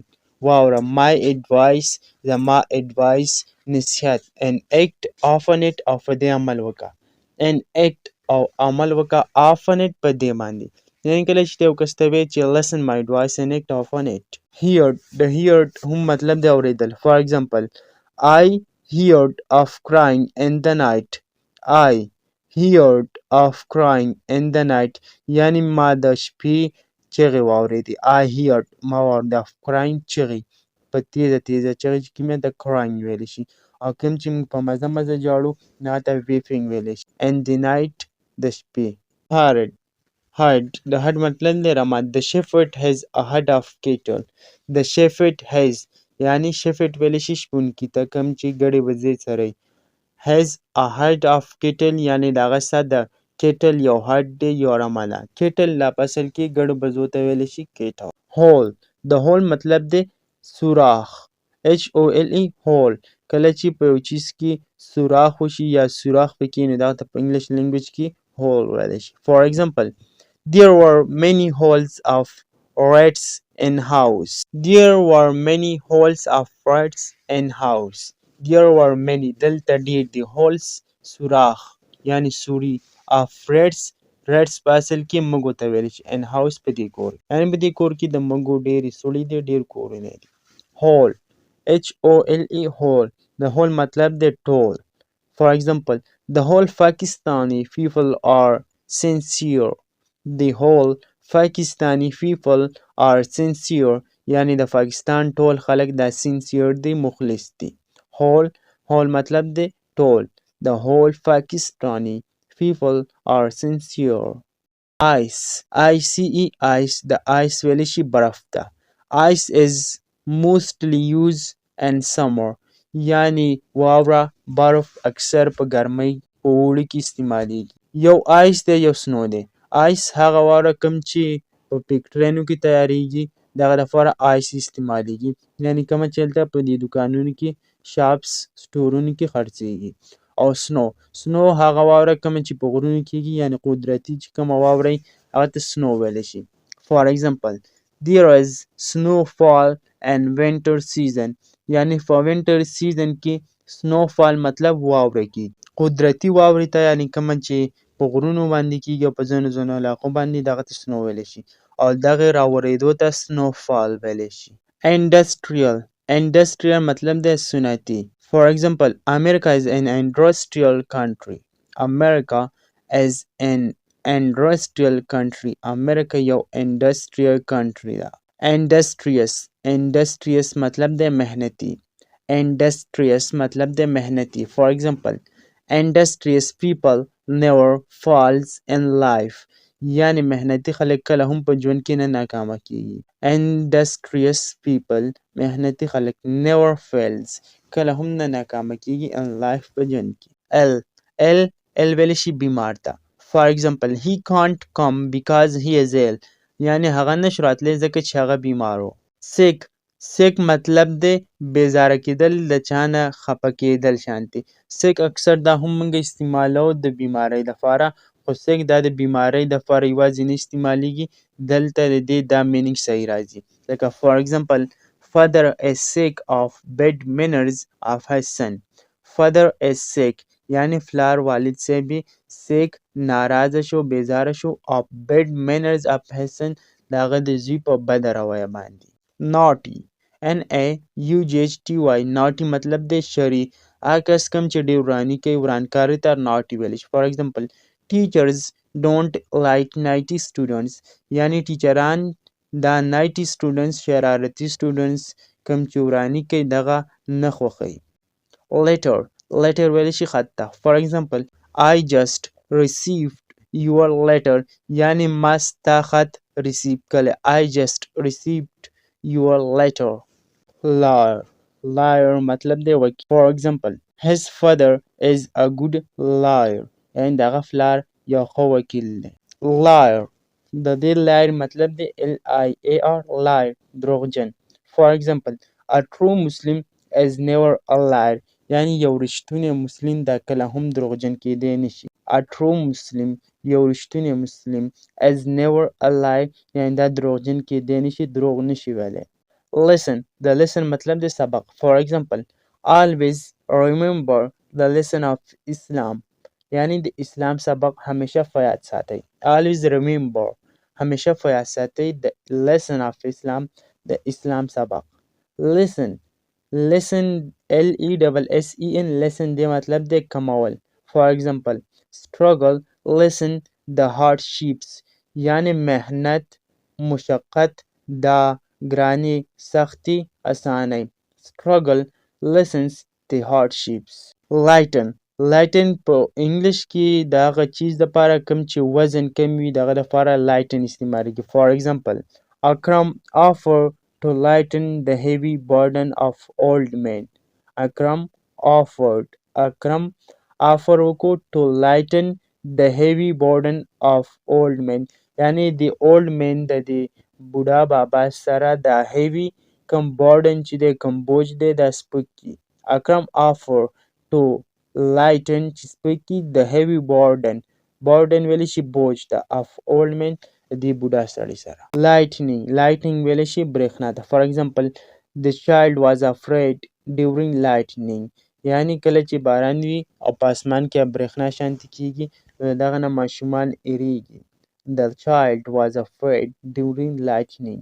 واوره my advice زما advice نصیحت and act upon it او په دې عمل وکړه. and act او عمل وکړه upon it په دې باندې یعنی کله چې یو کس ته وایې چې listen my advice and act upon it. heard د heard هم مطلب دی اورېدل. for example I heard of crying in the night. I heard of crying in the night یعنی ما د شپې چغې واورېدې. I heard ما واورېده of crying چغې په تیزه تیزه چغې چې کومې د crying ویلی شي او کوم چې موږ په مزه مزه جاړو نو هغه ته weeping ویلی شي. in the night د شپې. herd herd د herd مطلب دی رمه. the shepherd has a herd of cattle. the shepherd has یعنی shepherd ویلی شي شپونکي ته کوم چې ګډې وزې څري. has a herd of cattle یعنی د هغه سره د cattle یو herd دی یو رمه ده. cattle لا په اصل کې ګډو بزو ته ویلی شي cattle. hole د hole مطلب دی سوراخ. HOLE hole کله چې په یو چیز کې سوراخ وشي یا سوراخ پکې نو دغه ته په انګلیش لینګویج کې hole ویلی شي. for example there were many holes of rats in house. there were many holes of rats in house. there were many دلته ډیر دی holes سوراخ یعنی سوري of rats rats په اصل کې مږو ته ویلی شي in house په دې کور یعنی په دې کور کې د مږو ډیرې سوړي دي ډیر کورونه دي. hole HOLE hole the whole مطلب دی ټول. for example the whole Pakistani people are sincere. the whole Pakistani people are sincere یعنی د پاکستان ټول خلک دا sincere دی مخلص دي. whole مطلب دی ټول. the whole Pakistani people are sincere. ice ice د ice ویلی شي برف ته. ice is mostly used in summer یعنی واوره برف اکثر په ګرمۍ په اوړي کې استعمالیږي. یو آیس دی یو سنو دی. آیس هغه واوره کوم چې په فیکټریانو کې تیاریږي دغه دپاره آیس استعمالیږي، یعنې کومه چې هلته په دې دوکانونو کې شاپس سټورونو کې خرڅیږي. او سنو هغه واوره کومه چې په غرونو کېږي، یعنې قدرتي چې کومه واوره وي هغه ته سنو ویلی شي. فار ایگزامپل there is snowfall and winter season، یعنی په وینټر سیزن کې snowfall مطلب واوره کېږي. قدرتي واورې ته یعنې کومه چې په غرونو باندې کېږي او په ځینو علاقو باندې دغه ته سنو ویلی شي، او دغې راورېدو ته snowfall ویلی شي. Industrial مطلب دی صنعتي. For example America is an industrial country. America is an industrial country. America یو industrial country ده. Industrious مطلب دی محنتي. For example industrious people never falls in life، یعنی محنتي خلک کله هم په ژوند کې نه ناکامه کېږي. Industrious people محنتي خلک never fails کله هم نه ناکامه کېږي in life په ژوند کې. L ویلی شي بیمار ته. For example he can't come because he is ill، یعنی هغه نشو راتلی ځکه چې هغه بیمار و. sick مطلب دی بیزاره کېدل، د چا نه خفه کېدل شانتې. sick اکثر دا هم موږ استعمالوو د بیمارۍ دپاره، خو sick دا د بیمارۍ دپاره یوازې نه استعمالیږي، دلته د دې دا مینینګ صحیح راځي. لکه for example father is sick of bad manners of his son. father is sick یعنی پلار والد صاحب sick ناراضه شو بیزاره شو of bad manners of his son د هغه د زوی په بده رویه باندې. naughty NAUGHTY naughty مطلب دی شری. هغه کس کوم چې ډېر وراني کوي ورانکاري ته naughty ویلی شي. For example teachers don't like naughty students، یعنی ټیچران دا naughty students شرارتي students کوم چې وراني کوي دغه نه خوښوي. letter ویلی شي خط ته. For example I just received your letter، یعنی ما ستا خط ریسیو کړی. I just received your letter. liar مطلب دی وکیل. For example his father is a good liar، یعنی دغه پلار یو ښه وکیل دی. liar د دې liar مطلب دی LIAR liar دروغجن. For example a true Muslim is never a liar، یعنی یو رښتونی مسلم دا کله هم دروغجن کېدی نشي. a true Muslim یو رښتونی مسلم is never a liar، یعنی دا دروغجن کېدی نشي، دروغ نشي ویلی. listen د listen مطلب دی سبق. For example always remember the lesson of Islam، یعنی د اسلام سبق همیشه په یاد ساتئ. always remember همیشه په یاد ساتئ د lesson of Islam د اسلام سبق. listen LESSEN listen دی مطلب دی کمول. For example struggle lessen the hardships، یعنی محنت مشقت دا ګرانی سختی اسانۍ. struggle lessens the hardships. lighten په انګلیش کې د هغه چیز دپاره کوم چې وزن کم وي دغه دپاره lighten استعمالیږي. For example Akram offered to lighten the heavy burden of old men. Akram offer وکړو to lighten the heavy burden of old men، یعنی د old men د دې بوډا بابا سره دا heavy کم burden چې دی کم بوج دی دا سپک کړي. Akram offer to lighten چې سپک کړي the heavy burden ویلی شي بوج ته of old men دې بوډا سړي سره. lightning ویلی شي برېښنا ته. For example the child was afraid during lightning، یعنی کله چې باران وي او په اسمان کې برېښنا شانتې کېږي نو دغه نه ماشومان اریږي. The child was afraid during lightning.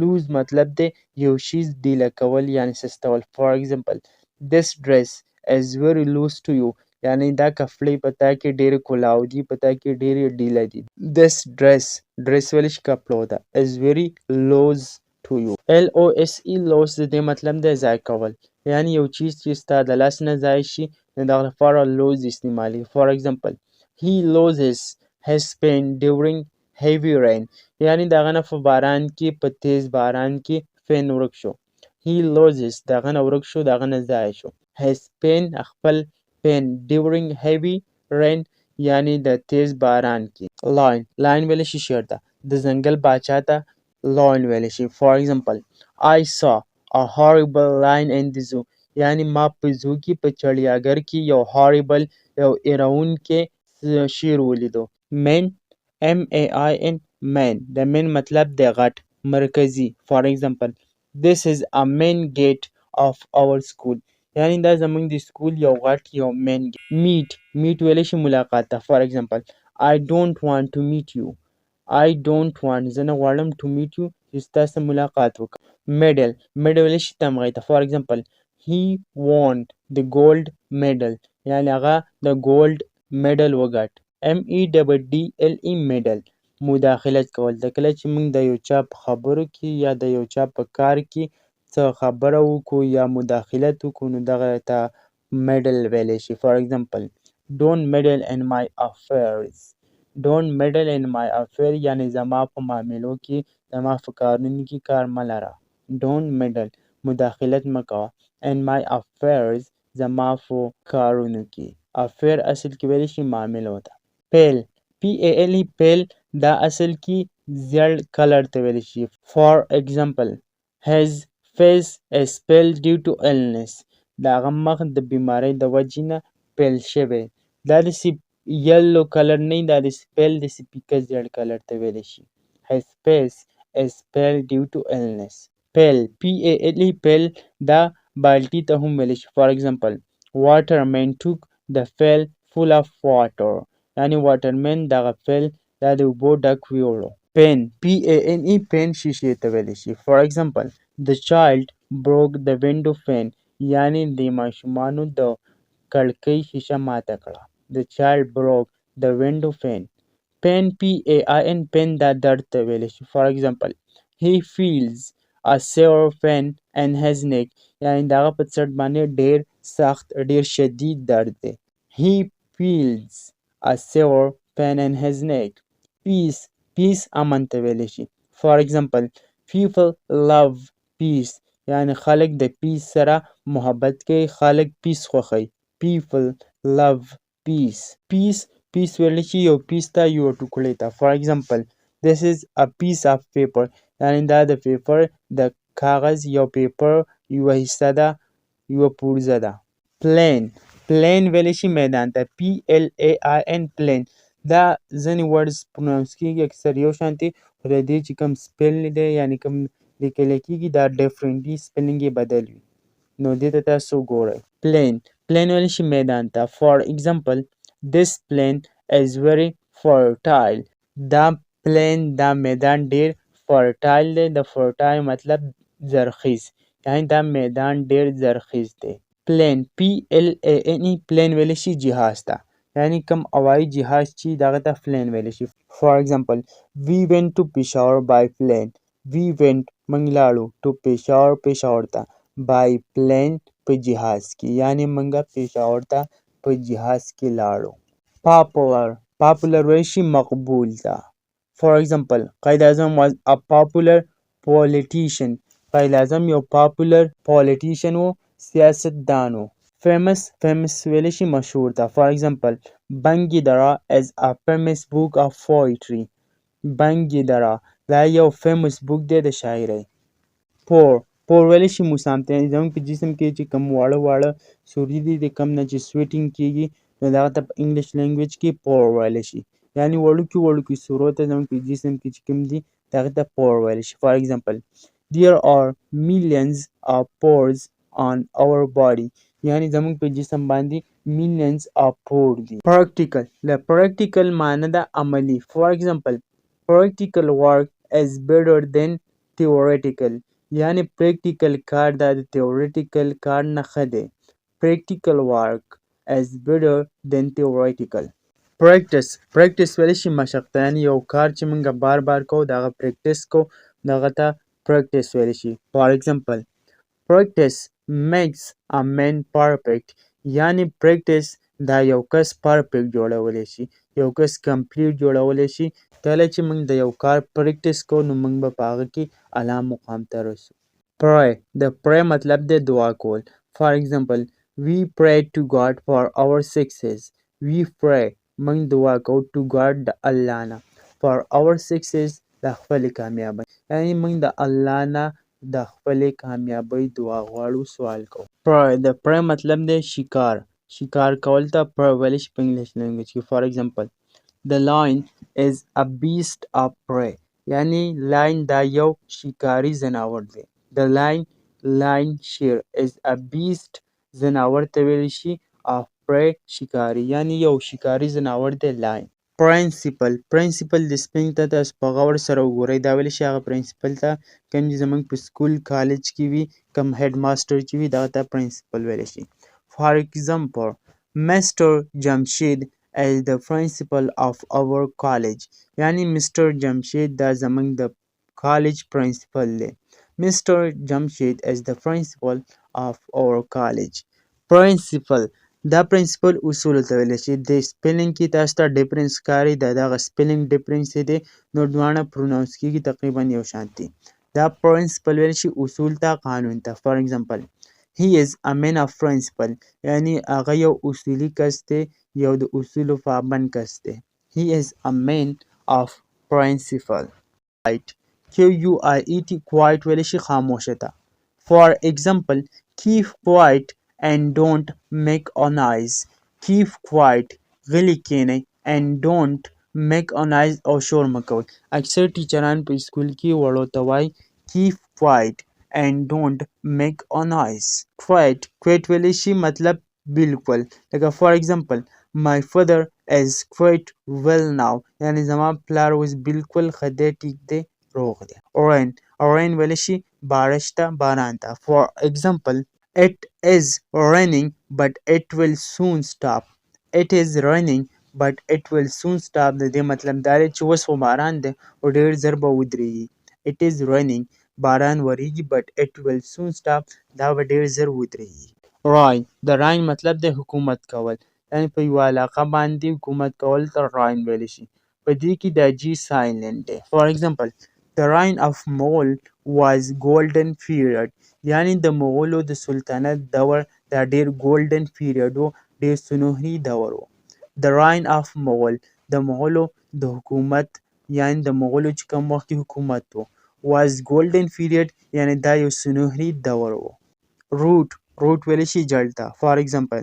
lose مطلب دی یو شیز ډیله کول یعنی سستول. For example this dress is very loose to you، یعنی دا کپړې په تا کې ډېرې کولاو دي، په تا کې ډېرې ډیله دي. this dress ویلی شي کپړو ته is very loose to you. LOSE د دې مطلب دی ضایع کول، یعنی یو چیز چې ستا د لاس نه ضایع شي نو دغه لپاره lose استعمالیږي. For example he loses his pen during heavy rain، یعنی دغه نه په باران کې په تیز باران کې پن ورک شو. he loses دغه نه ورک شو دغه نه ضایع شو. his pain خپل pain during heavy rain یعنی د تیز باران کې. lion ویلی شي شیر ته. د ځنګل باچا ته lion ویلی شي. for example I saw a horrible lion in the zoo یعنی ما په زو کې په چړیاګر کې یو horrible یو ایرونکی شیر ولیدو. main MAIN main د main مطلب د غټ مرکزی. for example this is a main gate of our school یعنی دا زمونږ د سکول یو غټ یو main gate. meet ویلی شي ملاقات ته. for example I don't want to meet you I don't want زه نه غواړم to meet you چې ستا سره ملاقات وکړم. medal ویلی شي تمغې ته. for example he won the gold medal یعنی هغه د gold medal وګټ. MEDDLE medal مداخلت کول د کله چې موږ د یو چا په خبرو کې یا د یو چا په کار کې څه خبره وکړو یا مداخلت وکړو نو دغه ته medal ویلی شي. for example don't meddle in my affairs don't meddle in my affairs یعنی زما په معاملو کې زما په کارونو کې کار مه لره. don't meddle مداخلت مه کوه. in my affairs زما په کارونو کې. affair اصل کې ویلی شي معاملو ته. pale PALE pale دا اصل کې زیړ کلر ته ویلی شي. for example his face is pale due to illness د هغه مخ د بیمارۍ د وجې نه پیل شوی. دا داسې یلو کلر نه دا داسې پیل داسې پیکه زیړ کلر ته ویلی شي. his face is pale due to illness. pale PALE pale دا بالټي ته هم ویلی شي. for example waterman took the pail full of water یعنی waterman دغه پیل دا د اوبو ډک ویوړو. pen PANE pen شیشې ته ویلی شي. for example the child broke the window pane یعنی د ماشومانو د کړکۍ شیشه ماته کړه. the child broke the window pane. pain PAIN pain دا درد ته ویلی شي. for example he feels a severe pain in his neck یعنی دغه په څټ باندې ډیر سخت ډیر شدید درد دی. he feels a severe pain in his neck. peace امن ته ویلی شي. for example people love peace یعنی خلک د پیس سره محبت کوي خلک پیس خوښوي. people love peace ویلی شي یو پیس ته یو ټوکړې ته. for example this is a piece of paper یعنی دا د پیپر د کاغذ یو پیپر یو حصه ده یو پورزه ده. plain ویلی شي میدان ته. PLAIN plain دا ځینې words پروناونس کېږي اکثر یو شانتي خو د دې چې کوم سپیل دی یعنی کوم لیکلی کېږي دا ډیفرنټلی سپیلنګ یې بدل وي نو دې ته تاسو ګورئ. plain ویلی شي میدان ته. for example this plain is very fertile دا plain دا میدان ډیر fertile دی. د fertile مطلب زرخیز یعنی دا میدان ډیر زرخیز دی. plane PLANE plane ویلی شي جهاز ته یعنی کوم هوایي جهاز چې دغه ته plane ویلی شي. for example we went to Peshawar by plane we went موږ لاړو to پېښور ته by plane په جهاز کې یعنی موږ پېښور ته په جهاز کې لاړو. popular ویلی شي مقبول ته. for example قائد اعظم was a popular politician قائد اعظم یو popular politician و سیاستدان و. famous ویلی شي مشهور ته. for example Bangidara is a famous book of poetry Bangidara دا یو famous book دی د شاعرۍ. pore ویلی شي موسام ته زموږ په جسم کې چې کوم واړه سوري دي د کوم نه چې سویټینګ کېږي نو دغه ته په انګلیش لینګویج کې pore ویلی شي یعنی وړوکي سورو ته زموږ په جسم کې چې کوم دي دغه ته pore ویلی شي. for example there are millions of pores on our body یعنی زموږ په جسم باندې millions of pore دي. practical معنی ده عملی. for example practical work is better than theoretical یعنی practical کار دا د theoretical کار نه ښه دی. practical work is better than theoretical. practice ویلی شي مشق ته یعنی یو کار چې موږ بار کوو دغه practice کوو دغه ته practice ویلی شي. for example practice makes a man perfect یعنی practice دا یو کس perfect جوړولی شي یو کس complete جوړولی شي. کله چې موږ د یو کار practice کوو نو موږ به په هغه کې اعلی مقام ته رسو. pray د pray مطلب دی دعا کول. For example, we pray to God for our success. We pray موږ دعا کوو to God د الله نه for our success د خپلې کامیابۍ، یعنې موږ د الله نه د خپلې کامیابۍ دعا غواړو، سوال کوو. pray د pray مطلب دی شکار. شکار کول ته pray ویلی شي په انګلیش لینګویج کې. For example, The lion is a beast of prey. یعنی lion دا یو شکاري ځناور دی. The lion شیر is a beast ځناور ته ویلی شي of prey شکاري، یعنی یو شکاري ځناور دی lion. پرنسپل د سپینګ ته تاسو په غور سره وګورئ. دا ویلی شي هغه پرنسپل ته کوم چې زموږ په سکول کالج کې وي، کوم هیډ ماسټر چې وي دغه ته پرنسپل ویلی شي. For example, Mr. Jamshed is the principal of our college. یعنی Mr. Jamshed دا زموږ د کالج پرنسپل دی. Mr. Jamshed is the principal of our college. پرنسپل دا پرنسپل اصولو ته ویلی شي. د سپیلنګ کې تاسو ته ډیفرنس ښکاري، د دغه سپیلنګ ډیفرنس دی نو دواړه پروناونس کېږي تقریبا یو شان دي. دا پرنسپل ویلی شي اصول ته، قانون ته. For example, he is a man of principle. یعنی هغه یو اصولي کس دی، یو د اصولو پابند کس دی. He is a man of principle. Quiet quiet ویلی شي خاموشه ته. For example, keep quiet and don't make a noise. Keep quiet غلی کینئ and don't make a noise او شور مه کوئ. اکثر ټیچران په سکول کې وړو ته وایي keep quiet and don't make a noise. Quiet ویلی شي مطلب بالکل. لکه for example, my father is quite well now. یعنی زما پلار اوس بالکل ښه دی، ټیک دی، روغ دی. rain ویلی شي بارش ته، باران ته. For example, it is raining but it will soon stop. It is raining but it will soon stop. د دې مطلب دا دی چې اوس خو باران دی او ډېر ژر به ودرېږي. It is raining باران وریږي but it will soon stop دا به ډېر ژر ودرېږي. د راین مطلب دی حکومت کول، یعنی په یوه علاقه باندې حکومت کول ته راین ویلی شي. په دې کې دا جی سایلنټ دی. For example, the reign of Mughal was golden period. یعنی د مغولو د سلطنت دور دا ډېر golden period و، ډېر سنوحي دور و. The reign of Mughal د مغولو د حکومت، یعنی د مغولو چې کوم وخت کې حکومت و was golden period یعنی دا یو سنوحي دور و. روټ ویلی شي جړ ته. For example,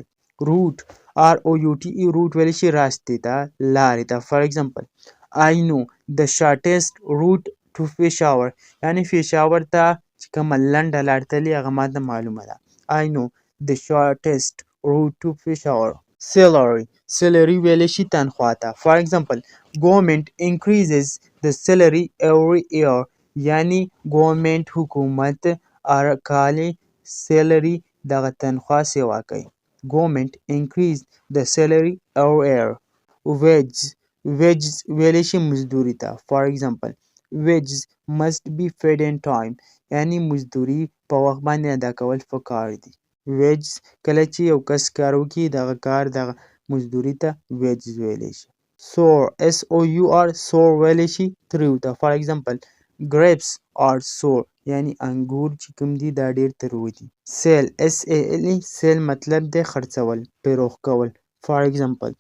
route route ویلی شي راستې ته، لارې ته. For example, I know the shortest route to Peshawar. یعنی پېښور ته چې کومه لنډه لار تللې هغه ماته معلومه ده. I know the shortest route to Peshawar. Salary ویلی شي تنخوا ته. For example, government increases the salary every year. یعنی government حکومت هر کال salary دغه تنخوا سیوا کوي. Government increase the salary every year. Wages ویلی شي مزدوري ته. For example, wages must be paid in time. یعنی مزدوري په وخت باندې ادا کول پکار دي. wages کله چې یو کس کار وکړي دغه کار دغه مزدوري ته wages ویلی شي. sour sour ویلی شي تریو ته. For example, grapes are sour. یعنی انګور چې کوم دي دا ډېر تروه دي. sale مطلب دی خرڅول، پیروخ کول. For example,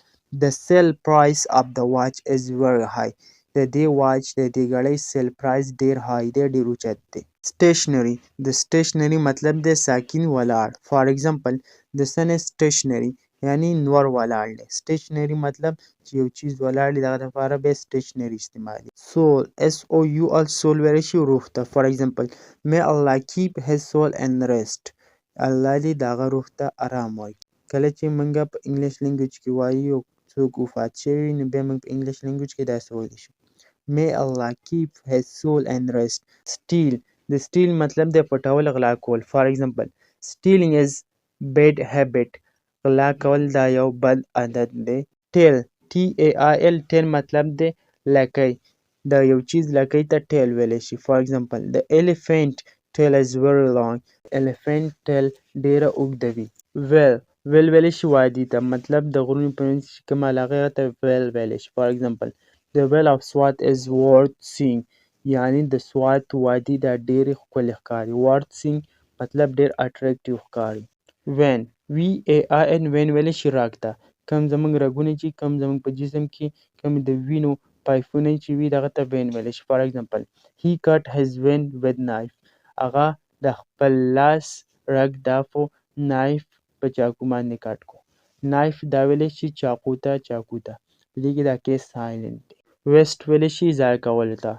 the sale price of the watch is very high. د دې واچ د دې ګړۍ سیل پرایس ډېر های دی، ډېر اوچت دی. د stationery مطلب دی ساکن ولاړ. For example, the sun is stationary. یعنی نور ولاړ دی. stationery مطلب چې یو چیز ولاړ دی دغه دپاره بیا stationery استعمالي. soul ویلی شي روح ته. For example, may Allah keep his soul in rest. الله دې د هغه روح ته ارام ورکړي. کله چې موږ په انګلیش لینګویج کې وایو څوک وفات شوي نو بیا موږ په انګلیش لینګویج کې داسې ویلی شو May Allah keep his soul and rest. د steal مطلب دی پټول، غلا کول. For example, stealing is bad habit. غلا کول دا یو بد عادت دی. tail مطلب دی لکۍ. د یو چیز لکۍ ته tail ویلی شي. For example, the elephant tail is very long. elephant tail ډېره اوږده وي. well ویلی شي وادي ته، مطلب د غرونو په منځ کې کومه علاقه هغه ته well ویلی شي. For example, the well of Swat is worth seeing. یعنی د سوات وادي دا ډېرې ښکلې ښکاري. ورسینګ مطلب ډېر اټریکټیو ښکاري. وین VAIN وین ویلی شي رګ ته. کوم زموږ رګونه چې کوم زموږ په جسم کې کوم د وینو پایپونه چې وي دغه ته وین ویلی شي. فار ایگزامپل he cut his vein with knife. هغه د خپل لاس رګ دا په نایف په چاقو باندې کټ کو. نایف دا ویلی شي چاقو ته چاقو ته. په دې کې دا کیس سایلنت دی. ویسټ ویلی شي ضایع کولو ته.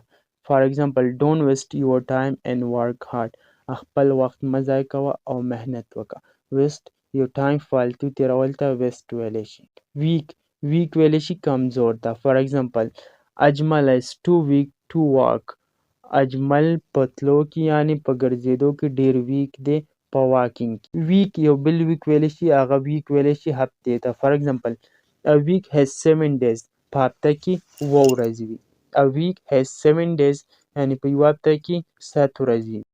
فار ایگزامپل don't waste your time and work hard. خپل وخت مه ضایع کوه او محنت وکړه. ویسټ یو ټایم فالتو تېرول ته ویسټ ویلی شي. ویک ویلی شي کمزور ته. فار ایگزامپل اجمل is too weak to walk. اجمل په تلو کې یعنې په ګرځېدو کې ډېر ویک دی په واکینګ کې. ویک یو بل ویک ویلی شي هغه ویک ویلی شي هفتې ته. فار ایگزامپل a week has 7 days. په هفته کې 7 ورځې وي. a week has 7 days یعنې په یوه هفته کې 7 ورځې وي.